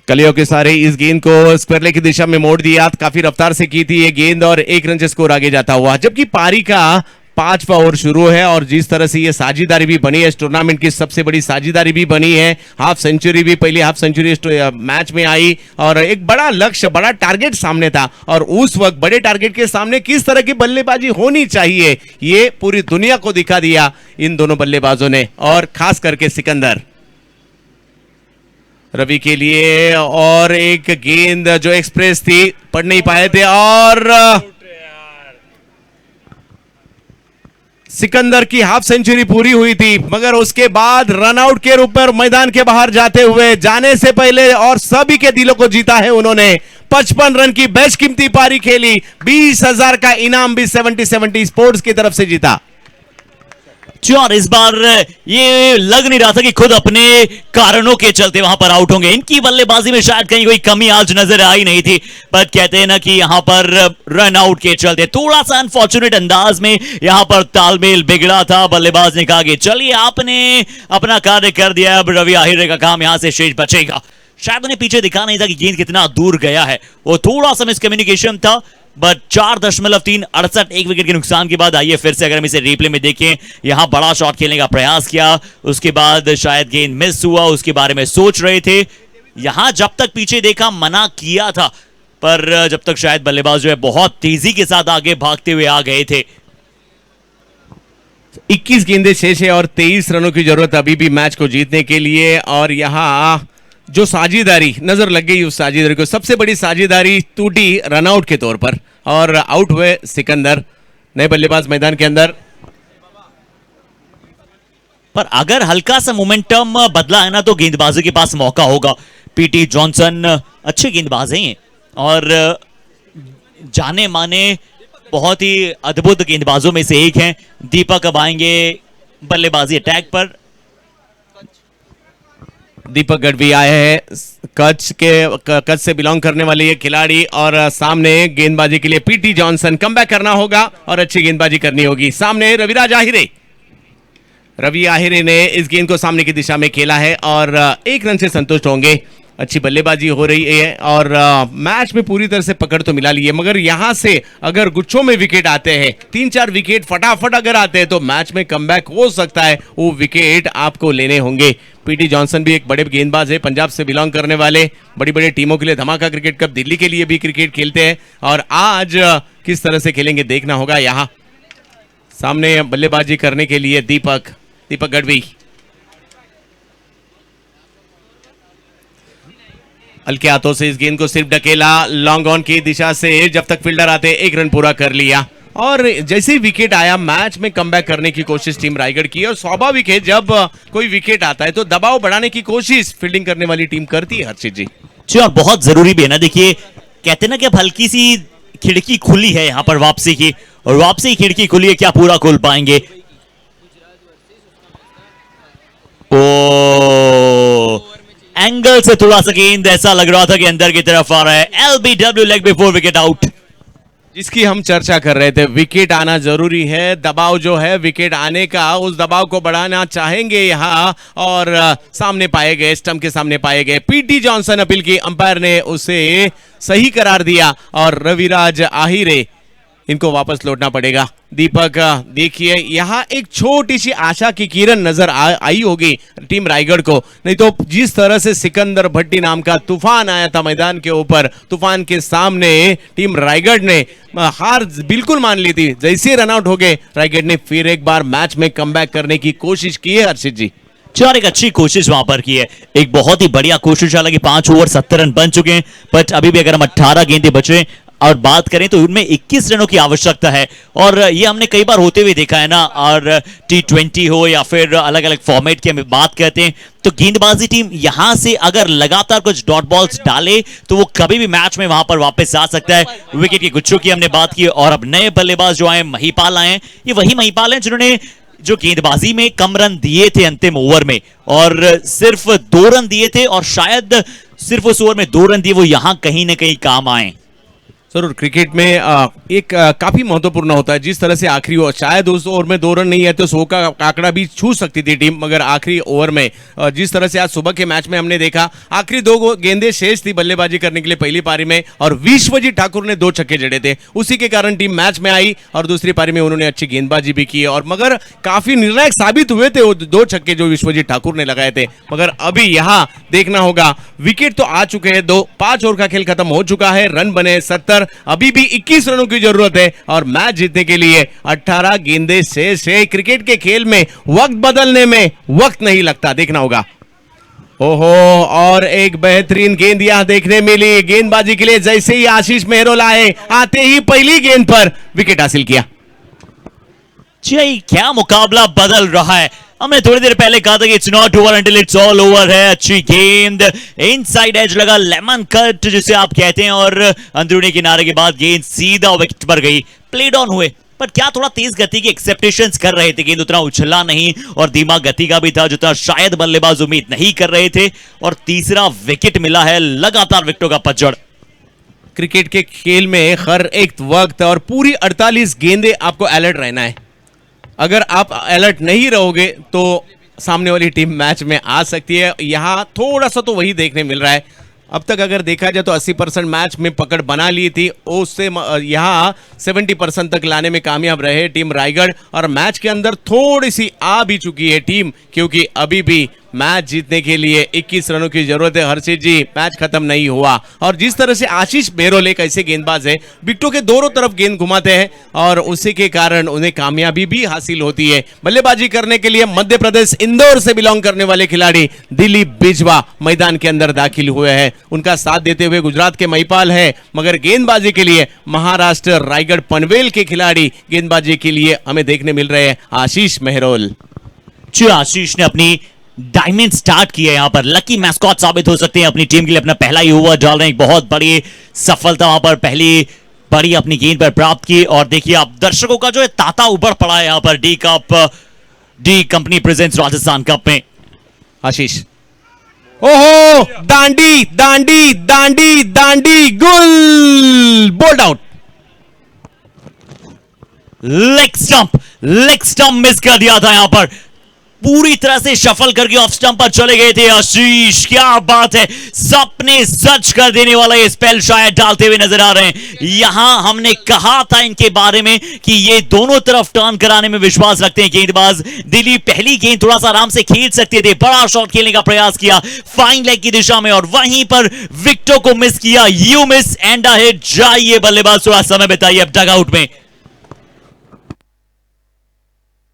कलियों के सारे इस गेंद को स्क्वायर लेग की दिशा में मोड़ दिया, काफी रफ्तार से की थी ये गेंद और 1 रन से स्कोर आगे जाता हुआ। जबकि पारी का 5वां ओवर शुरू है और जिस तरह से ये साझेदारी भी बनी है, इस टूर्नामेंट की सबसे बड़ी साझेदारी भी बनी है। हाफ सेंचुरी भी, पहली हाफ सेंचुरी इस मैच में आई और एक बड़ा लक्ष्य, बड़ा टारगेट सामने था और उस वक्त बड़े टारगेट के सामने किस तरह की बल्लेबाजी होनी चाहिए ये पूरी दुनिया को दिखा दिया इन दोनों बल्लेबाजों ने और खास करके सिकंदर। रवि के लिए और एक गेंद जो एक्सप्रेस थी, पढ़ नहीं पाए थे और सिकंदर की हाफ सेंचुरी पूरी हुई थी, मगर उसके बाद रनआउट के रूप में मैदान के बाहर जाते हुए, जाने से पहले और सभी के दिलों को जीता है उन्होंने। 55 रन की बेशकीमती पारी खेली, 20,000 का इनाम भी 70 स्पोर्ट्स की तरफ से जीता। और इस बार ये लग नहीं रहा था कि खुद अपने कारणों के चलते वहां पर आउट होंगे। इनकी बल्लेबाजी में शायद कहीं कोई कमी आज नजर आई नहीं थी, पर कहते हैं ना कि यहां पर रन आउट के चलते थोड़ा सा अनफॉर्चुनेट अंदाज में यहां पर तालमेल बिगड़ा था। बल्लेबाज ने कहा कि चलिए आपने अपना कार्य कर दिया, अब रवि आहिरे का काम यहां से शेष बचेगा। शायद उन्हें पीछे दिखा नहीं था कि गेंद कितना दूर गया है, वो थोड़ा सा मिसकम्युनिकेशन था। बट 4.368 एक विकेट के नुकसान के बाद आइए फिर से अगर हम इसे रिप्ले में देखें, यहां बड़ा शॉट खेलने का प्रयास किया, उसके बाद शायद गेंद मिस हुआ, उसके बारे में सोच रहे थे। यहां जब तक पीछे देखा मना किया था, पर जब तक शायद बल्लेबाज जो है बहुत तेजी के साथ आगे भागते हुए आ गए थे। 21 गेंदें शेष है और 23 रनों की जरूरत अभी भी मैच को जीतने के लिए। और यहां जो साझेदारी नजर लग गई, उस साझेदारी को, सबसे बड़ी साझेदारी टूटी रनआउट के तौर पर और आउट हुए सिकंदर, नए बल्लेबाज मैदान के अंदर। पर अगर हल्का सा मोमेंटम बदला है ना तो गेंदबाजों के पास मौका होगा। पीटी जॉनसन अच्छे गेंदबाज हैं और जाने माने बहुत ही अद्भुत गेंदबाजों में से एक हैं। दीपक अब आएंगे बल्लेबाजी अटैक पर। दीपक गढ़वी आए हैं, कच्छ से बिलोंग करने वाले ये खिलाड़ी और सामने गेंदबाजी के लिए पीटी जॉनसन। कमबैक करना होगा और अच्छी गेंदबाजी करनी होगी। सामने रविराज आहिरे, रवि आहिरे ने इस गेंद को सामने की दिशा में खेला है और 1 रन से संतुष्ट होंगे। अच्छी बल्लेबाजी हो रही है और मैच में पूरी तरह से पकड़ तो मिला ली है, मगर यहां से अगर गुच्छों में विकेट आते हैं, 3-4 विकेट फटाफट अगर आते हैं तो मैच में कमबैक हो सकता है। वो विकेट आपको लेने होंगे। पीटी जॉनसन भी एक बड़े गेंदबाज है, पंजाब से बिलोंग करने वाले, बड़ी बड़ी टीमों के लिए धमाका क्रिकेट कप दिल्ली के लिए भी क्रिकेट खेलते हैं और आज किस तरह से खेलेंगे देखना होगा। यहां सामने बल्लेबाजी करने के लिए दीपक गढ़वी, हल्के हाथों से इस गेंद को सिर्फ ढकेला, लॉन्ग ऑन की दिशा से जब तक फील्डर आते 1 रन पूरा कर लिया। और जैसे ही विकेट आया मैच में कमबैक करने की कोशिश टीम रायगढ़ की और स्वाभाविक है जब कोई विकेट आता है तो दबाव बढ़ाने की कोशिश फील्डिंग करने वाली टीम करती है। हर्षित जी और बहुत जरूरी भी है ना। देखिए कहते ना कि अब हल्की सी खिड़की खुली है यहां पर वापसी की, और वापसी खिड़की खुली है, क्या पूरा खोल पाएंगे? ओ एंगल से थोड़ा सा गेंद ऐसा लग रहा था कि अंदर की तरफ आ रहा है। LBW leg before wicket out, जिसकी हम चर्चा कर रहे थे। विकेट आना जरूरी है, दबाव जो है विकेट आने का, उस दबाव को बढ़ाना चाहेंगे यहां और सामने पाए गए, स्टंप के सामने पाए गए। पीटी जॉनसन अपील की, अंपायर ने उसे सही करार दिया और रविराज आहिरे इनको वापस लौटना पड़ेगा। दीपक देखिए यहाँ एक छोटी सी आशा की किरण नजर आई होगी टीम रायगढ़ को, नहीं तो जिस तरह से सिकंदर भट्टी नाम का तूफान आया था मैदान के ऊपर, तूफान के सामने टीम रायगढ़ ने हार बिल्कुल मान ली थी। जैसे रन आउट हो गए रायगढ़ ने फिर एक बार मैच में कमबैक करने की कोशिश की है हर्षित जी। चार एक अच्छी कोशिश वहां पर की है, एक बहुत ही बढ़िया कोशिश। हालांकि 5 ओवर 70 रन बन चुके हैं, बट अभी भी अगर हम 18 गेंदें बचे और बात करें तो उनमें 21 रनों की आवश्यकता है। और ये हमने कई बार होते हुए देखा है ना, और T20 हो या फिर अलग अलग फॉर्मेट की हम बात करते हैं तो गेंदबाजी टीम यहां से अगर लगातार कुछ डॉट बॉल्स डाले तो वो कभी भी मैच में वहां पर वापस आ सकता है। विकेट के गुच्छों की हमने बात की, और अब नए बल्लेबाज जो आए महिपाल आए, ये वही महिपाल हैं जिन्होंने जो गेंदबाजी में कम रन दिए थे अंतिम ओवर में, और सिर्फ 2 रन दिए थे, और शायद सिर्फ उस ओवर में 2 रन दिए वो यहां कहीं ना कहीं काम आए। जरूर क्रिकेट में एक काफी महत्वपूर्ण होता है। जिस तरह से आखिरी ओवर, शायद उस ओवर में 2 रन नहीं है तो 100 का आंकड़ा भी छू सकती थी टीम, मगर आखिरी ओवर में जिस तरह से आज सुबह के मैच में हमने देखा, आखिरी 2 गेंदें शेष थी बल्लेबाजी करने के लिए पहली पारी में, और विश्वजीत ठाकुर ने 2 छक्के जड़े थे, उसी के कारण टीम मैच में आई, और दूसरी पारी में उन्होंने अच्छी गेंदबाजी भी की, और मगर काफी निर्णायक साबित हुए थे वो 2 छक्के जो विश्वजीत ठाकुर ने लगाए थे। मगर अभी यहाँ देखना होगा, विकेट तो आ चुके हैं 2, 5 ओवर का खेल खत्म हो चुका है, रन बने 70, अभी भी 21 रनों की जरूरत है, और मैच जीतने के लिए 18 गेंदें शेष है। क्रिकेट के खेल में वक्त बदलने में वक्त नहीं लगता, देखना होगा। ओहो, और एक बेहतरीन गेंद यहां देखने मिली गेंदबाजी के लिए। जैसे ही आशीष मेहरोल आए, आते ही पहली गेंद पर विकेट हासिल किया। जी, क्या मुकाबला बदल रहा है। हमने थोड़ी देर पहले कहा था कि it's not over until it's all over है। अच्छी गेंद, इनसाइड एज लगा, लेमन कट जिसे आप कहते हैं, और अंदरूनी किनारे के बाद गेंद सीधा विकेट पर गई। प्लेड ऑन हुए, पर क्या थोड़ा तेज गति की एक्सेप्टेशंस कर रहे थे, गेंद उतना उछला नहीं और धीमा गति का भी था जितना शायद बल्लेबाज उम्मीद नहीं कर रहे थे, और तीसरा विकेट मिला है। लगातार विकेटों का पतझड़। क्रिकेट के खेल में हर एक वक्त और पूरी 48 गेंदें आपको अलर्ट रहना है। अगर आप अलर्ट नहीं रहोगे तो सामने वाली टीम मैच में आ सकती है। यहाँ थोड़ा सा तो वही देखने मिल रहा है। अब तक अगर देखा जाए तो 80% मैच में पकड़ बना ली थी, उससे यहाँ 70% तक लाने में कामयाब रहे टीम रायगढ़, और मैच के अंदर थोड़ी सी आ भी चुकी है टीम, क्योंकि अभी भी मैच जीतने के लिए 21 रनों की जरूरत है। हर्षित जी, मैच खत्म नहीं हुआ, और जिस तरह से आशीष मेहरोल एक ऐसे गेंदबाज है, विकेटों के दोनों तरफ गेंद घुमाते हैं, और उसी के कारण उन्हें कामयाबी भी हासिल होती है। बल्लेबाजी करने के लिए मध्य प्रदेश इंदौर से बिलोंग करने वाले खिलाड़ी दिलीप बिजवा मैदान के अंदर दाखिल हुए हैं। उनका साथ देते हुए गुजरात के महिपाल है, मगर गेंदबाजी के लिए महाराष्ट्र रायगढ़ पनवेल के खिलाड़ी गेंदबाजी के लिए हमें देखने मिल रहे हैं आशीष मेहरोल। आशीष ने अपनी डायमंड स्टार्ट किया, यहाँ पर लकी मैस्कॉट साबित हो सकते हैं अपनी टीम के लिए। अपना पहला ही ओवर डाल रहे हैं, एक बहुत बड़ी सफलता वहां पर पहली बड़ी अपनी गेंद पर प्राप्त की। और देखिए आप दर्शकों का जो है तांता उबड़ पड़ा है यहाँ पर D company presents Rajasthan cup में। आशीष, ओहो, दांडी दांडी दांडी दांडी, गुल, bold out. Leg stump miss कर दिया था, यहाँ पर पूरी तरह से शफल करके ऑफ स्टंप पर चले गए थे आशीष। क्या बात है, सपने सच कर देने वाला ये स्पेल शायद डालते हुए नजर आ रहे हैं। यहां हमने कहा था इनके बारे में कि ये दोनों तरफ टर्न कराने में विश्वास रखते हैं गेंदबाज। दिलीप पहली गेंद थोड़ा सा आराम से खेल सकते थे, बड़ा शॉट खेलने का प्रयास किया फाइन लेग की दिशा में, और वहीं पर विकेटों को मिस किया। You miss and a hit. जाइए बल्लेबाज, थोड़ा समय बिताइए अब डगआउट में।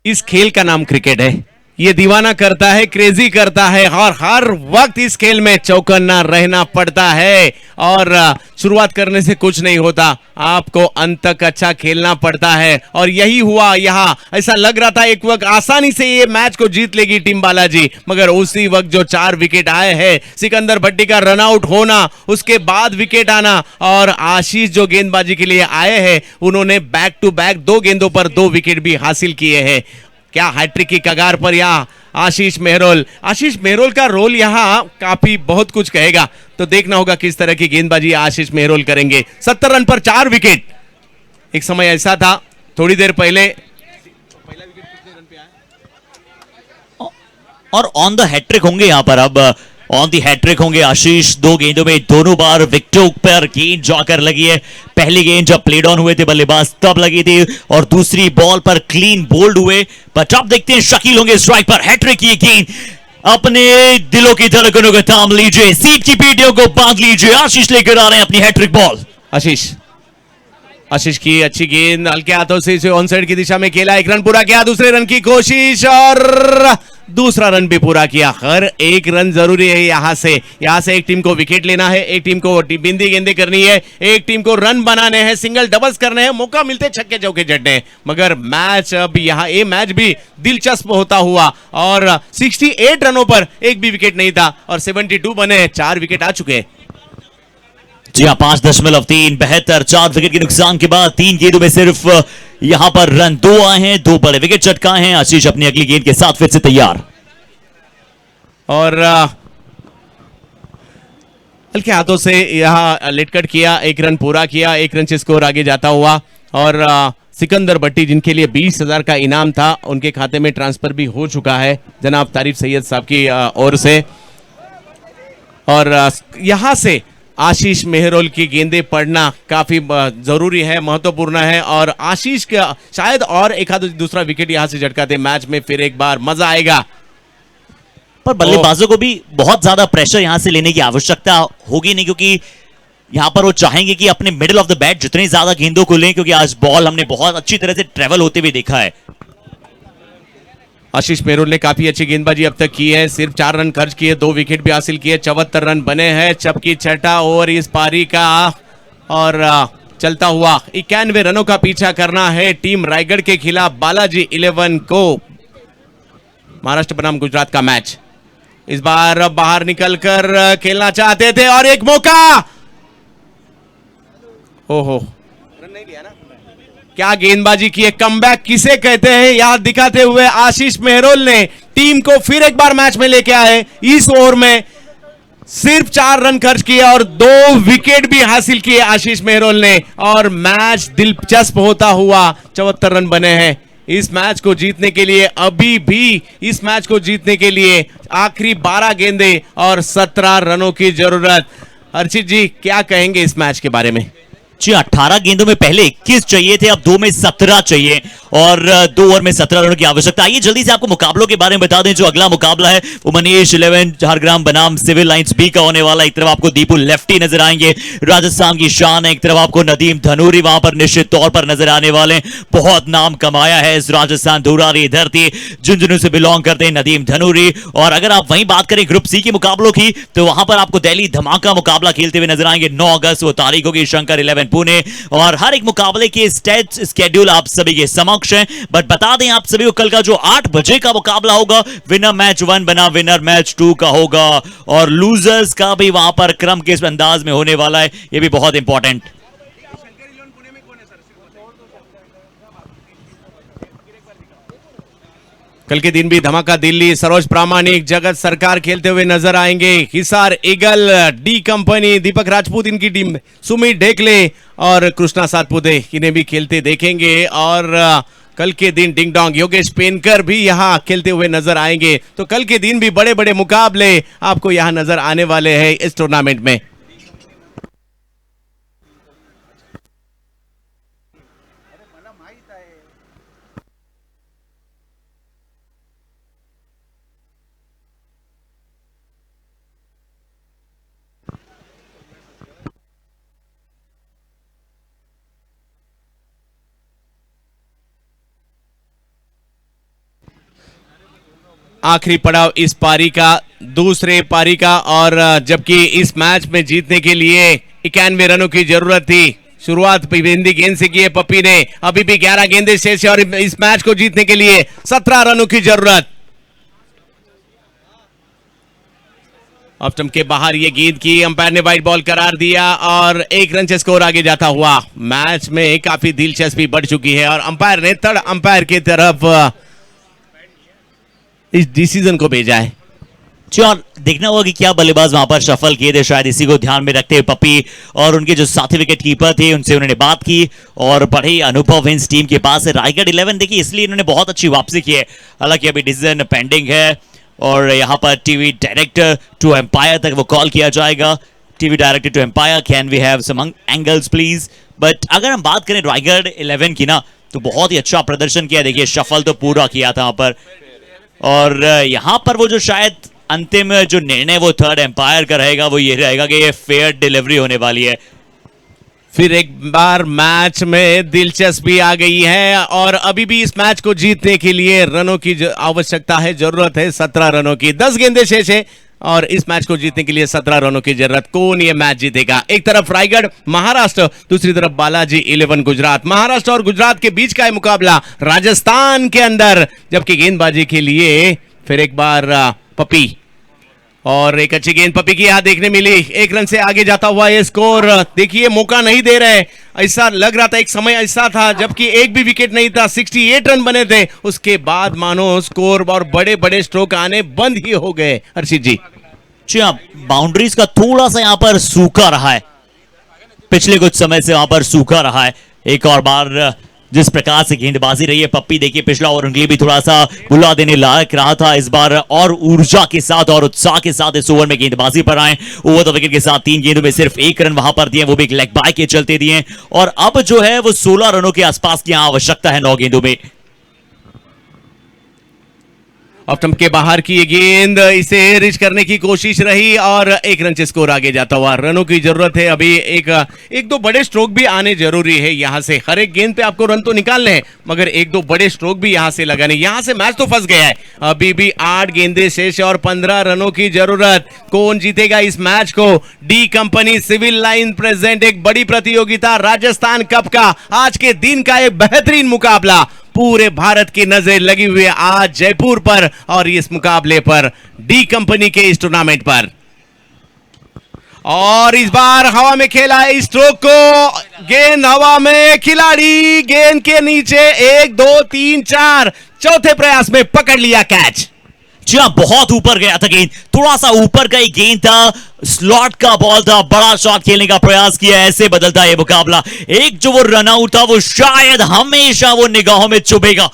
इस खेल का नाम क्रिकेट है, ये दीवाना करता है, क्रेजी करता है, और हर वक्त इस खेल में चौकन्ना रहना पड़ता है, और शुरुआत करने से कुछ नहीं होता, आपको अंत तक अच्छा खेलना पड़ता है, और यही हुआ यहाँ। ऐसा लग रहा था एक वक्त आसानी से ये मैच को जीत लेगी टीम बालाजी, मगर उसी वक्त जो 4 विकेट आए हैं, सिकंदर भट्टी का रन आउट होना, उसके बाद विकेट आना, और आशीष जो गेंदबाजी के लिए आए हैं उन्होंने बैक टू बैक 2 गेंदों पर 2 विकेट भी हासिल किए हैं। क्या हैट्रिक की कगार पर यहाँ आशीष मेहरोल का रोल यहाँ काफी बहुत कुछ कहेगा, तो देखना होगा किस तरह की गेंदबाजी आशीष मेहरोल करेंगे। 70 रन पर 4 विकेट। एक समय ऐसा था थोड़ी देर पहले, पहला विकेट कितने रन पे आया, और ऑन द हैट्रिक होंगे यहाँ पर अब ऑन दी हैट्रिक होंगे आशीष। 2 गेंदों में दोनों बार विकेटों पर गेंद जाकर लगी है। पहली गेंद जब प्लेड ऑन हुए थे बल्लेबाज तब लगी थी और दूसरी बॉल पर क्लीन बोल्ड हुए। बट अब देखते हैं शकील होंगे स्ट्राइक पर। हैट्रिक की गेंद अपने दिलों की धड़कनों को थाम लीजिए, सीट की पीढ़ियों को बांध लीजिए। आशीष लेकर आ रहे हैं अपनी हैट्रिक बॉल। आशीष की अच्छी गेंद हल्के हाथों से इसे ऑन साइड की दिशा में खेला। 1 रन पूरा किया, दूसरे रन की कोशिश और दूसरा रन भी पूरा किया। हर एक रन जरूरी है। यहां से एक टीम को विकेट लेना है, एक टीम को बिंदी गेंदे करनी है, एक टीम को रन बनाने हैं, सिंगल डबल्स करने हैं, मौका मिलते छक्के चौके जड़ने हैं। मगर मैच अब यहां ये मैच भी दिलचस्प होता हुआ और 68 रनों पर एक भी विकेट नहीं था और 72 बने, 4 विकेट आ चुके हैं। जी हाँ, 5.3 72 4 विकेट के नुकसान के बाद 3 गेंदों में सिर्फ यहां पर रन 2 आए हैं, 2 बड़े विकेट चटकाए हैं। आशीष अपनी अगली गेंद के साथ फिर से तैयार और हल्के हाथों से यहां लेटकट किया, 1 रन पूरा किया, 1 रन से स्कोर आगे जाता हुआ। और सिकंदर भट्टी जिनके लिए 20,000 का इनाम था उनके खाते में ट्रांसफर भी हो चुका है जनाब तारिफ सैयद साहब की ओर से। और यहां से आशीष मेहरोल की गेंदें पढ़ना काफी जरूरी है, महत्वपूर्ण है। और आशीष का शायद और एक आध दूसरा विकेट यहां से झटकाते मैच में फिर एक बार मजा आएगा। पर बल्लेबाजों को भी बहुत ज्यादा प्रेशर यहां से लेने की आवश्यकता होगी नहीं, क्योंकि यहां पर वो चाहेंगे कि अपने मिडिल ऑफ द बैट जितनी ज्यादा गेंदों को लें, क्योंकि आज बॉल हमने बहुत अच्छी तरह से ट्रेवल होते हुए देखा है। आशीष मेहरोल ने काफी अच्छी गेंदबाजी अब तक की है, सिर्फ 4 रन खर्च किए, 2 विकेट भी हासिल किए, 74 रन बने हैं। चपकी छठा ओवर इस पारी का और चलता हुआ 91 रनों का पीछा करना है टीम रायगढ़ के खिलाफ बालाजी 11 को। महाराष्ट्र बनाम गुजरात का मैच इस बार बाहर निकलकर खेलना चाहते थे और एक मौका। ओहो, क्या गेंदबाजी की है, कमबैक किसे कहते हैं याद दिखाते हुए आशीष मेहरोल ने टीम को फिर एक बार मैच में लेके आए। इस ओवर में सिर्फ 4 रन खर्च किए और 2 विकेट भी हासिल किए आशीष मेहरोल ने और मैच दिलचस्प होता हुआ 74 रन बने हैं। इस मैच को जीतने के लिए अभी भी इस मैच को जीतने के लिए आखिरी 12 गेंदे और 17 रनों की जरूरत। अर्चित जी क्या कहेंगे इस मैच के बारे में? जी, 18 गेंदों में पहले 21 चाहिए थे, अब 2 में 17 चाहिए और 2 ओवर में 17 रनों की आवश्यकता। आइए जल्दी से आपको मुकाबलों के बारे में बता दें। जो अगला मुकाबला है वो मनीष 11 झारग्राम बनाम सिविल लाइंस बी का होने वाला। एक तरफ आपको दीपू लेफ्टी नजर आएंगे, राजस्थान की शान है। एक तरफ आपको नदीम धनूरी वहां पर निश्चित तौर पर नजर आने वाले। बहुत नाम कमाया है इस राजस्थान धुरारी धरती, झुंझुनू से बिलोंग करते हैं नदीम धनूरी। और अगर आप वहीं बात करें ग्रुप सी के मुकाबलों की तो वहां पर आपको दिल्ली धमाका मुकाबला खेलते हुए नजर आएंगे। 9 अगस्त वो तारीख होगी, शंकर 11 पुणे। और हर एक मुकाबले के स्टेट शेड्यूल आप सभी के समक्ष हैं। बट बता दें आप सभी को कल का जो 8 बजे का मुकाबला होगा, विनर मैच 1 बना विनर मैच 2 का होगा और लूजर्स का भी वहां पर क्रम किस अंदाज में होने वाला है, ये भी बहुत इंपॉर्टेंट। कल के दिन भी धमाका दिल्ली, सरोज प्रामाणिक, जगत सरकार खेलते हुए नजर आएंगे। हिसार ईगल, डी कंपनी, दीपक राजपूत इनकी टीम, सुमित ढेकले और कृष्णा सातपुते इन्हें भी खेलते देखेंगे। और कल के दिन डिंग डोंग योगेश पेनकर भी यहां खेलते हुए नजर आएंगे। तो कल के दिन भी बड़े बड़े मुकाबले आपको यहां नजर आने वाले हैं इस टूर्नामेंट में। आखिरी पड़ाव इस पारी का, दूसरे पारी का। और जबकि इस मैच में जीतने के लिए 91 रनों की जरूरत थी। शुरुआत हिंदी गेंद से की है पप्पी ने, अभी भी 11 गेंदें शेष है और इस मैच को जीतने के लिए 17 रनों की जरूरत। ऑफ स्टंप के बाहर ये गेंद की, अंपायर ने वाइड बॉल करार दिया और 1 रन से स्कोर आगे जाता हुआ। मैच में काफी दिलचस्पी बढ़ चुकी है और अंपायर ने थर्ड अंपायर की तरफ इस डिसीजन को भेजा है। और देखना होगा कि क्या बल्लेबाज वहां पर शफल किए थे, शायद इसी को ध्यान में रखते हुए पप्पी और उनके जो साथी विकेट कीपर थे उनसे उन्होंने बात की और बड़े अनुभव इन टीम के पास है। रायगढ़ 11 देखिए इसलिए इन्होंने बहुत अच्छी वापसी की है, हालांकि अभी डिसीजन पेंडिंग है और यहाँ पर टीवी डायरेक्टर टू एम्पायर तक वो कॉल किया जाएगा। TV director to umpire, can we have some angles please. But अगर हम बात करें रायगढ़ 11 की ना, तो बहुत ही अच्छा प्रदर्शन किया। देखिए शफल तो पूरा किया था यहाँ पर, और यहाँ पर वो जो शायद अंतिम जो निर्णय वो थर्ड एम्पायर का रहेगा वो ये रहेगा कि ये फेयर डिलीवरी होने वाली है। फिर एक बार मैच में दिलचस्पी आ गई है और अभी भी इस मैच को जीतने के लिए रनों की आवश्यकता है, जरूरत है 17 रनों की। 10 गेंदें शेष है और इस मैच को जीतने के लिए 17 रनों की जरूरत। कौन ये मैच जीतेगा? एक तरफ रायगढ़ महाराष्ट्र, दूसरी तरफ बालाजी 11 गुजरात। महाराष्ट्र और गुजरात के बीच का है मुकाबला राजस्थान के अंदर, जबकि गेंदबाजी के लिए फिर एक बार पपी, और एक अच्छी गेंद पपी की यहां देखने मिली। 1 रन से आगे जाता हुआ ये स्कोर। देखिए मौका नहीं दे रहे, ऐसा लग रहा था, एक समय ऐसा था जबकि एक भी विकेट नहीं था, 68 रन बने थे, उसके बाद मानो स्कोर और बड़े बड़े स्ट्रोक आने बंद ही हो गए। हर्षित जी, बाउंड्रीज का थोड़ा सा यहाँ पर सूखा रहा है, पिछले कुछ समय से वहां पर सूखा रहा है। एक और बार जिस प्रकार से गेंदबाजी रही है पप्पी, देखिए पिछला ओवर उनके लिए भी थोड़ा सा बुला देने लायक रहा था। इस बार और ऊर्जा के साथ और उत्साह के साथ इस ओवर में गेंदबाजी पर आए। ओवर द विकेट के साथ 3 गेंदों में सिर्फ 1 रन वहां पर दिए, वो भी एक लेग बाय के चलते दिए, और अब जो है वो 16 रनों के आसपास की आवश्यकता है 9 गेंदों में। ऑफ के बाहर की ये गेंद, इसे रिच करने की कोशिश रही और 1 रन से स्कोर आगे जाता हुआ। रनों की जरूरत है अभी, एक दो बड़े स्ट्रोक भी आने जरूरी है यहां से। हर एक गेंद पे आपको रन तो निकालने हैं, मगर 1-2 बड़े स्ट्रोक भी यहां से लगाने। यहां से मैच तो फंस गया है, अभी भी 8 गेंदें शेष और 15 रनों की जरूरत। कौन जीतेगा इस मैच को? D company civil line present एक बड़ी प्रतियोगिता राजस्थान कप का आज के दिन का एक बेहतरीन मुकाबला। पूरे भारत की नजर लगी हुई है आज जयपुर पर और इस मुकाबले पर, डी कंपनी के इस टूर्नामेंट पर। और इस बार हवा में खेला है इस स्ट्रोक को, गेंद हवा में, खिलाड़ी गेंद के नीचे, 1 2 3 4, चौथे प्रयास में पकड़ लिया कैच। जी हाँ, बहुत ऊपर गया था गेंद, थोड़ा सा ऊपर का ही गेंद था, स्लॉट का बॉल था, बड़ा शॉट खेलने का प्रयास किया, ऐसे बदलता है ये मुकाबला। एक जो वो रन आउट था वो शायद हमेशा वो निगाहों में चुभेगा,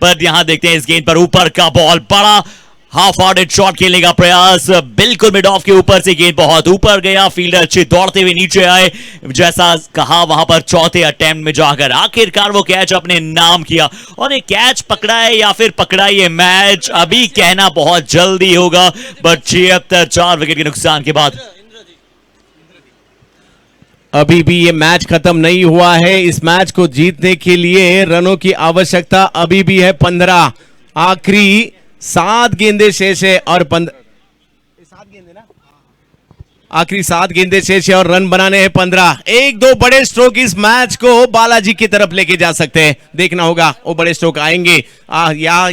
पर यहां देखते हैं इस गेंद पर ऊपर का बॉल, बड़ा हाफ हार्टेड शॉट खेलने का प्रयास, बिल्कुल मिड ऑफ के ऊपर से गेंद बहुत ऊपर गया। फील्डर अच्छे दौड़ते हुए नीचे आए, जैसा कहा वहां पर चौथे अटेम्प्ट में जाकर आखिरकार वो कैच अपने नाम किया। और ये कैच पकड़ा है या फिर पकड़ा ये मैच अभी कहना बहुत जल्दी होगा, बट 76 4 विकेट के नुकसान के बाद अभी भी ये मैच खत्म नहीं हुआ है। इस मैच को जीतने के लिए रनों की आवश्यकता अभी भी है 15। आखिरी 7 गेंदें शेष है और 15, आखिरी 7 गेंदें शेष है और रन बनाने हैं 15। 1-2 बड़े स्ट्रोक इस मैच को बालाजी की तरफ लेके जा सकते हैं। देखना होगा वो बड़े स्ट्रोक आएंगे।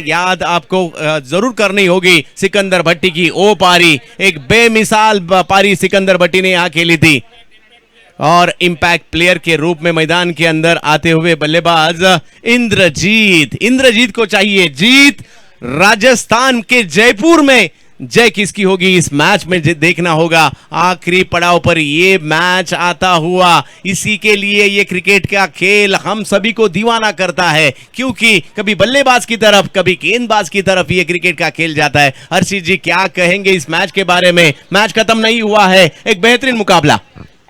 याद आपको जरूर करनी होगी सिकंदर भट्टी की ओ पारी, एक बेमिसाल पारी सिकंदर भट्टी ने यहां खेली थी, और इंपैक्ट प्लेयर के रूप में मैदान के अंदर आते हुए बल्लेबाज इंद्रजीत को चाहिए जीत। राजस्थान के जयपुर में जय किसकी होगी इस मैच में देखना होगा। आखिरी पड़ाव पर ये मैच आता हुआ, इसी के लिए ये क्रिकेट का खेल हम सभी को दीवाना करता है, क्योंकि कभी बल्लेबाज की तरफ कभी गेंदबाज की तरफ ये क्रिकेट का खेल जाता है। हर्षित जी क्या कहेंगे इस मैच के बारे में? मैच खत्म नहीं हुआ है, एक बेहतरीन मुकाबला,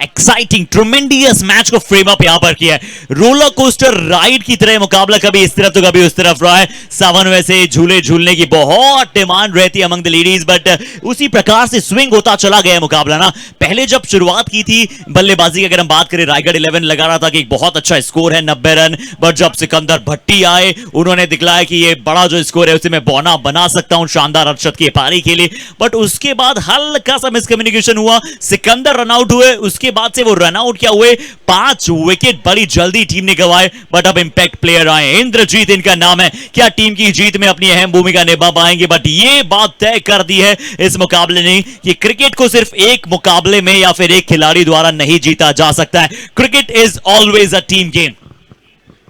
एक्साइटिंग ट्रेमेंडियस मैच को फ्रेम अप यहां पर किया है। रोलर कोस्टर राइड की तरह मुकाबला कभी इस तरफ तो कभी उस तरफ रहा है। 7 में से झूले झूलने की बहुत डिमांड रहती है अमंग द लेडीज, बट उसी प्रकार से स्विंग होता चला गया मुकाबला ना। पहले जब शुरुआत की थी बल्लेबाजी की अगर हम बात करें, रायगढ़ 11 लगा रहा था कि एक बहुत अच्छा स्कोर है 90 रन, बट जब सिकंदर भट्टी आए उन्होंने दिखलाया कि ये बड़ा जो स्कोर है उसे मैं बौना बना सकता हूं शानदार अर्शद की पारी के लिए। बट उसके बाद हल्का सा मिसकम्युनिकेशन हुआ, सिकंदर रन आउट हुए, उसके बाद से वो रन आउट क्या हुए, 5 विकेट बड़ी जल्दी टीम ने गंवाए। बट अब इंपैक्ट प्लेयर आए, इंद्रजीत इनका नाम है, क्या टीम की जीत में अपनी अहम भूमिका निभा पाएंगे? बट ये बात तय कर दी है इस मुकाबले ने कि क्रिकेट को सिर्फ एक मुकाबले में या फिर एक खिलाड़ी द्वारा नहीं जीता जा सकता है। Cricket is always a team game.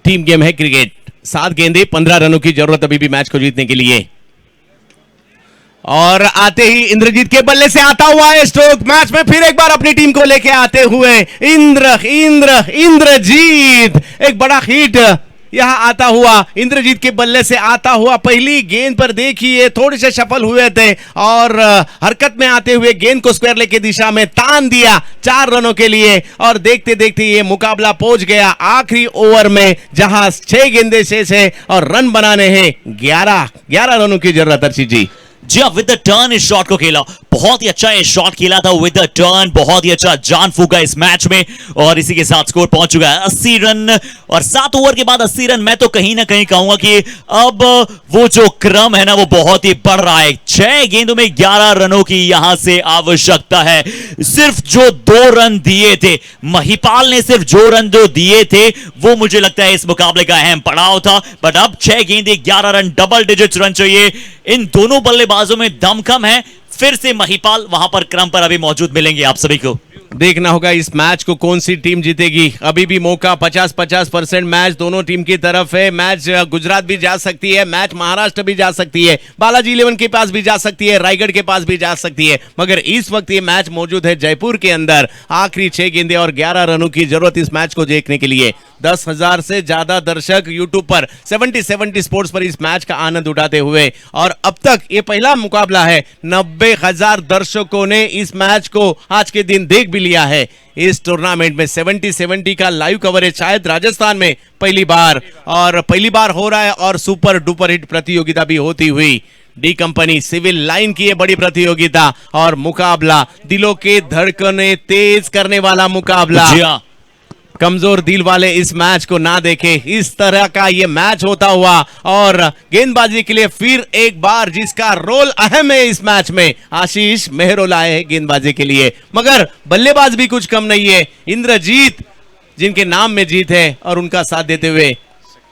Team game है क्रिकेट। 7 गेंदें 15 रनों की जरूरत अभी भी मैच को जीतने के लिए, और आते ही इंद्रजीत के बल्ले से आता हुआ है स्ट्रोक। मैच में फिर एक बार अपनी टीम को लेके आते हुए इंद्रजीत, एक बड़ा हिट यहाँ आता हुआ इंद्रजीत के बल्ले से आता हुआ पहली गेंद पर देखिए थोड़े से सफल हुए थे और हरकत में आते हुए गेंद को स्क्वायर लेग की दिशा में तान दिया 4 रनों के लिए और देखते देखते ये मुकाबला पहुंच गया आखिरी ओवर में जहां 6 गेंदें शेष है और रन बनाने हैं 11 रनों की जरूरत अर्शी जी। जी हाँ, विद द टर्न इस शॉट को खेला, बहुत ही अच्छा ये शॉट खेला था विद द टर्न, बहुत ही अच्छा जान फूका इस मैच में और इसी के साथ स्कोर पहुंच चुका है 80 रन और 7 ओवर के बाद 80 रन। मैं तो कहीं ना कहीं कहूंगा कि अब वो जो क्रम है ना वो बहुत ही बढ़ रहा है। 6 गेंदों में 11 रनों की यहां से आवश्यकता है। सिर्फ जो 2 रन दिए थे महिपाल ने, सिर्फ जो रन जो दिए थे वो मुझे लगता है इस मुकाबले का अहम पड़ाव था। बट अब 6 गेंदे 11 रन, डबल डिजिट रन चाहिए। इन दोनों बल्लेबाजों में दम कम है। फिर से महिपाल वहां पर क्रम पर अभी मौजूद मिलेंगे आप सभी को। देखना होगा इस मैच को कौन सी टीम जीतेगी। अभी भी मौका 50-50% मैच दोनों टीम की तरफ है। मैच गुजरात भी जा सकती है, मैच महाराष्ट्र भी जा सकती है, बालाजी इलेवन के पास भी जा सकती है, रायगढ़ के पास भी जा सकती है। मगर इस वक्त ये मैच मौजूद है जयपुर के अंदर। आखिरी 6 गेंदें और 11 रनों की जरूरत इस मैच को देखने के लिए। 10,000 से ज्यादा दर्शक यूट्यूब पर 70 स्पोर्ट्स पर इस मैच का आनंद उठाते हुए और अब तक ये पहला मुकाबला है 90,000 दर्शकों ने इस मैच को आज के दिन देख भी लिया है। इस टूर्नामेंट में 70 का लाइव कवरेज शायद राजस्थान में पहली बार हो रहा है और सुपर डुपर हिट प्रतियोगिता भी होती हुई। डी कंपनी सिविल लाइन की ये बड़ी प्रतियोगिता और मुकाबला दिलों के धड़कने तेज करने वाला मुकाबला। जी हाँ, कमजोर दिल वाले इस मैच को ना देखे, इस तरह का ये मैच होता हुआ और गेंदबाजी के लिए फिर एक बार जिसका रोल अहम है इस मैच में, आशीष मेहरोल आए हैं गेंदबाजी के लिए। मगर बल्लेबाज भी कुछ कम नहीं है, इंद्रजीत जिनके नाम में जीत है और उनका साथ देते हुए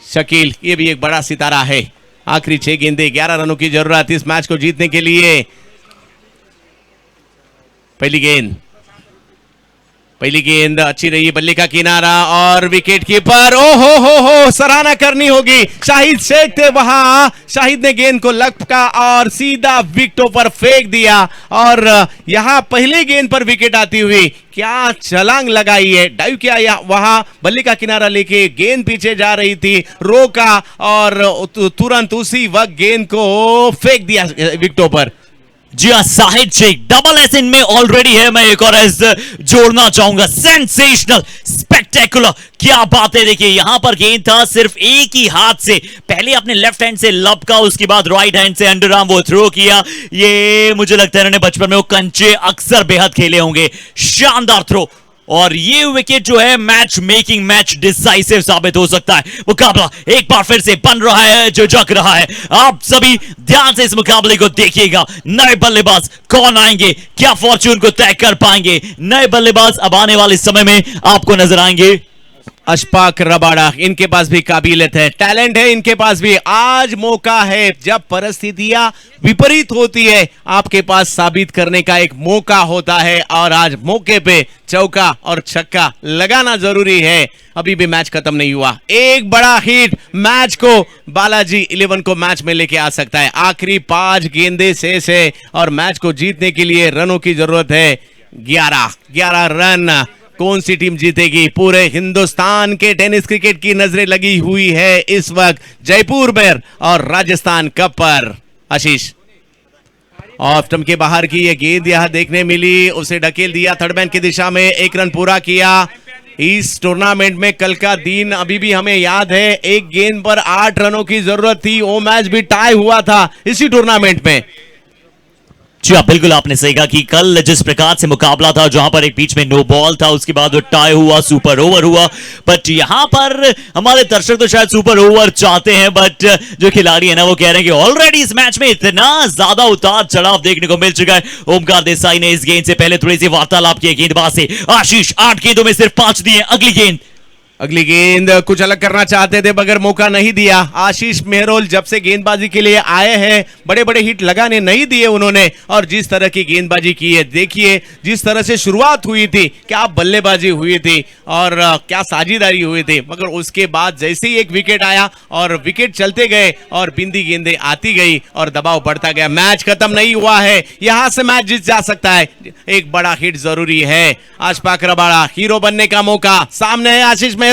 शकील, ये भी एक बड़ा सितारा है। आखिरी 6 गेंदे 11 रनों की जरूरत इस मैच को जीतने के लिए। पहली गेंद अच्छी रही, बल्ले का किनारा और विकेट कीपर, ओ हो सराहना करनी होगी। शाहिद शेख थे वहां, शाहिद ने गेंद को लपका और सीधा विकेटों पर फेंक दिया और यहां पहले गेंद पर विकेट आती हुई क्या छलांग लगाई है, डाइव किया वहां, बल्ले का किनारा लेके गेंद पीछे जा रही थी, रोका और तुरंत उसी वक्त गेंद को फेंक दिया विकेटों पर। जी हाँ, शाहिद शेख डबल एस इनमें ऑलरेडी है। मैं एक और एस जोड़ना चाहूंगा, सेंसेशनल, स्पेक्टेकुलर, क्या बात है। देखिए यहां पर गेंद था सिर्फ एक ही हाथ से, पहले अपने लेफ्ट हैंड से लपका, उसके बाद राइट हैंड से अंडर आर्म वो थ्रो किया। ये मुझे लगता है इन्होंने बचपन में वो कंचे अक्सर बेहद खेले होंगे। शानदार थ्रो और ये विकेट जो है मैच मेकिंग, मैच डिसाइसिव साबित हो सकता है। मुकाबला एक बार फिर से बन रहा है, जो जग रहा है। आप सभी ध्यान से इस मुकाबले को देखिएगा। नए बल्लेबाज कौन आएंगे, क्या फॉर्च्यून को तय कर पाएंगे। नए बल्लेबाज अब आने वाले समय में आपको नजर आएंगे। अशफाक रबाड़ा, इनके पास भी काबिलियत है, टैलेंट है इनके पास भी। आज मौका है, जब परिस्थितियां विपरीत होती है आपके पास साबित करने का एक मौका होता है और आज मौके पे चौका और छक्का लगाना जरूरी है। अभी भी मैच खत्म नहीं हुआ, एक बड़ा हिट मैच को बालाजी इलेवन को मैच में लेके आ सकता है। आखिरी 5 गेंदे शेष है और मैच को जीतने के लिए रनों की जरूरत है 11 रन। कौन सी टीम जीतेगी? पूरे हिंदुस्तान के टेनिस क्रिकेट की नजरें लगी हुई है इस वक्त जयपुर में और राजस्थान कप पर। आशीष, ऑफ स्टंप के बाहर की ये गेंद यहां देखने मिली, उसे ढकेल दिया थर्ड मैन की दिशा में, 1 रन पूरा किया। इस टूर्नामेंट में कल का दिन अभी भी हमें याद है, एक गेंद पर 8 रनों की जरूरत थी, वो मैच भी टाई हुआ था इसी टूर्नामेंट में। जी हाँ, बिल्कुल आपने सही कहा कि कल जिस प्रकार से मुकाबला था, जहां पर एक बीच में नो बॉल था, उसके बाद वो टाई हुआ, सुपर ओवर हुआ। बट यहां पर हमारे दर्शक तो शायद सुपर ओवर चाहते हैं, बट जो खिलाड़ी है ना वो कह रहे हैं कि ऑलरेडी इस मैच में इतना ज्यादा उतार चढ़ाव देखने को मिल चुका है। ओमकार देसाई ने इस गेंद से पहले थोड़ी सी वार्तालाप की गेंदबाज से। आशीष 8 गेंदों में सिर्फ 5 दिए। अगली गेंद कुछ अलग करना चाहते थे मगर मौका नहीं दिया। आशीष मेहरोल जब से गेंदबाजी के लिए आए हैं बड़े बड़े हिट लगाने नहीं दिए उन्होंने, और जिस तरह की गेंदबाजी की है, देखिए जिस तरह से शुरुआत हुई थी, क्या बल्लेबाजी हुई थी और क्या साझेदारी हुई थी, मगर उसके बाद जैसे ही एक विकेट आया और विकेट चलते गए और बिंदी गेंदें आती गई और दबाव बढ़ता गया। मैच खत्म नहीं हुआ है, यहां से मैच जीत जा सकता है, एक बड़ा हिट जरूरी है। अशफाक रबाड़ा हीरो बनने का मौका, सामने है आशीष मेहरोल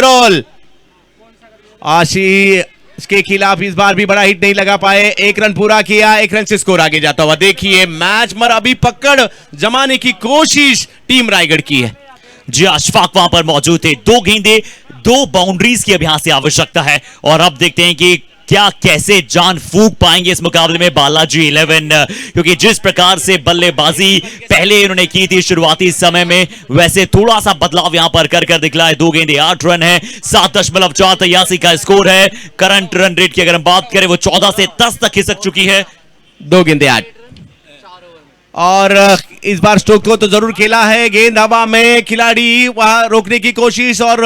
आशीष के खिलाफ इस बार भी बड़ा हिट नहीं लगा पाए, 1 रन पूरा किया, 1 रन से स्कोर आगे जाता हुआ। देखिए मैच पर अभी पकड़ जमाने की कोशिश टीम रायगढ़ की है। जी अशफाक वहां पर मौजूद थे, 2 गेंदे 2 बाउंड्रीज की अब यहां से आवश्यकता है और अब देखते हैं कि क्या कैसे जान फूंक पाएंगे इस मुकाबले में बालाजी 11, क्योंकि जिस प्रकार से बल्लेबाजी पहले इन्होंने की थी शुरुआती समय में, वैसे थोड़ा सा बदलाव यहां पर कर दिखला है। 2 गेंदे 8 रन है, 7.483 का स्कोर है। करंट रन रेट की अगर हम बात करें वो 14 से 10 तक खिसक चुकी है। 2 गेंदे 8 और इस बार स्टोक को तो जरूर खेला है, गेंद हवा में, खिलाड़ी वहां रोकने की कोशिश और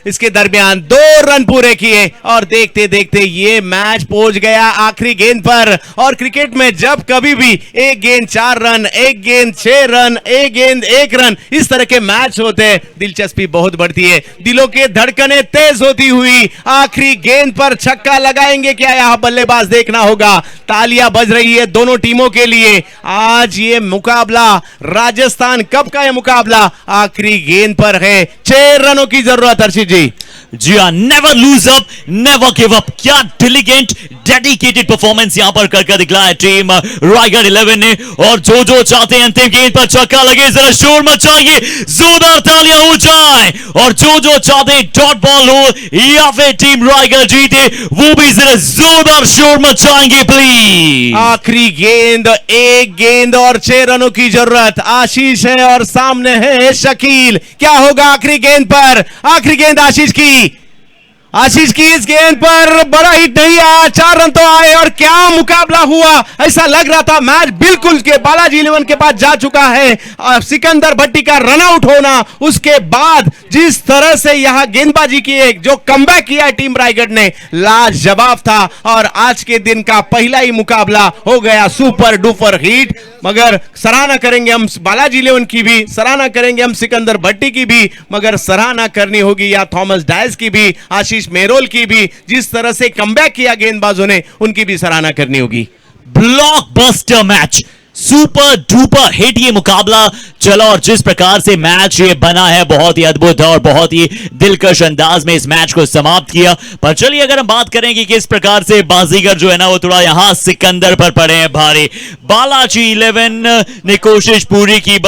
इसके दरमियान 2 रन पूरे किए और देखते देखते ये मैच पहुंच गया आखिरी गेंद पर। और क्रिकेट में जब कभी भी 1 गेंद 4 रन, 1 गेंद 6 रन, 1 गेंद 1 रन, इस तरह के मैच होते हैं, दिलचस्पी बहुत बढ़ती है, दिलों के धड़कनें तेज होती हुई आखिरी गेंद पर छक्का लगाएंगे क्या यहां बल्लेबाज, देखना होगा। तालियां बज रही है दोनों टीमों के लिए। आज ये मुकाबला राजस्थान कप का, यह मुकाबला आखिरी गेंद पर है, 6 रनों की जरूरत हर्षित जी। जी हाँ, never lose up, never give up. क्या डिलीगेंट डेडिकेटेड परफॉर्मेंस यहां पर कर दिखला है टीम रायगढ़ 11 ने। और जो चाहते हैं अंतिम गेंद पर छक्का लगे, जरा शोर मचाएंगे, जोरदार तालियां हो जाए। और जो चाहते हैं डॉट बॉल हो या फिर टीम रायगढ़ जीते, वो भी जरा जोरदार शोर मचाएंगे प्लीज। आखिरी गेंद, 1 गेंद और 6 रनों की जरूरत। आशीष है और सामने है शकील, क्या होगा आखिरी गेंद पर? आखिरी गेंद आशीष की, आशीष की इस गेंद पर बड़ा हिट नहीं आया, 4 रन तो आए और क्या मुकाबला हुआ। ऐसा लग रहा था मैच बिल्कुल के बालाजी 11 के पास जा चुका है। सिकंदर भट्टी का रन आउट होना, उसके बाद जिस तरह से यहां गेंदबाजी की, एक जो कमबैक किया टीम रायगढ़ ने, लाजवाब था। और आज के दिन का पहला ही मुकाबला हो गया सुपर डुपर हिट। मगर सराहना करेंगे हम बालाजी 11 की भी, सराहना करेंगे हम सिकंदर भट्टी की भी, मगर सराहना करनी होगी या थॉमस डायस की भी, आशीष मेहरोल की भी, जिस तरह से कमबैक किया गेंदबाजों ने, उनकी भी सराहना करनी होगी। Blockbuster match, super duper hit ये मुकाबला चला और जिस प्रकार से मैच ये बना है, बहुत ही अद्भुत और बहुत ही दिलकश अंदाज में इस मैच को समाप्त किया। पर चलिए अगर हम बात करेंगे किस प्रकार से बाजीगर जो है ना वो थोड़ा यहां सिकंदर पर पड़े हैं भारी। बालाजी 11 ने कोशिश पूरी की,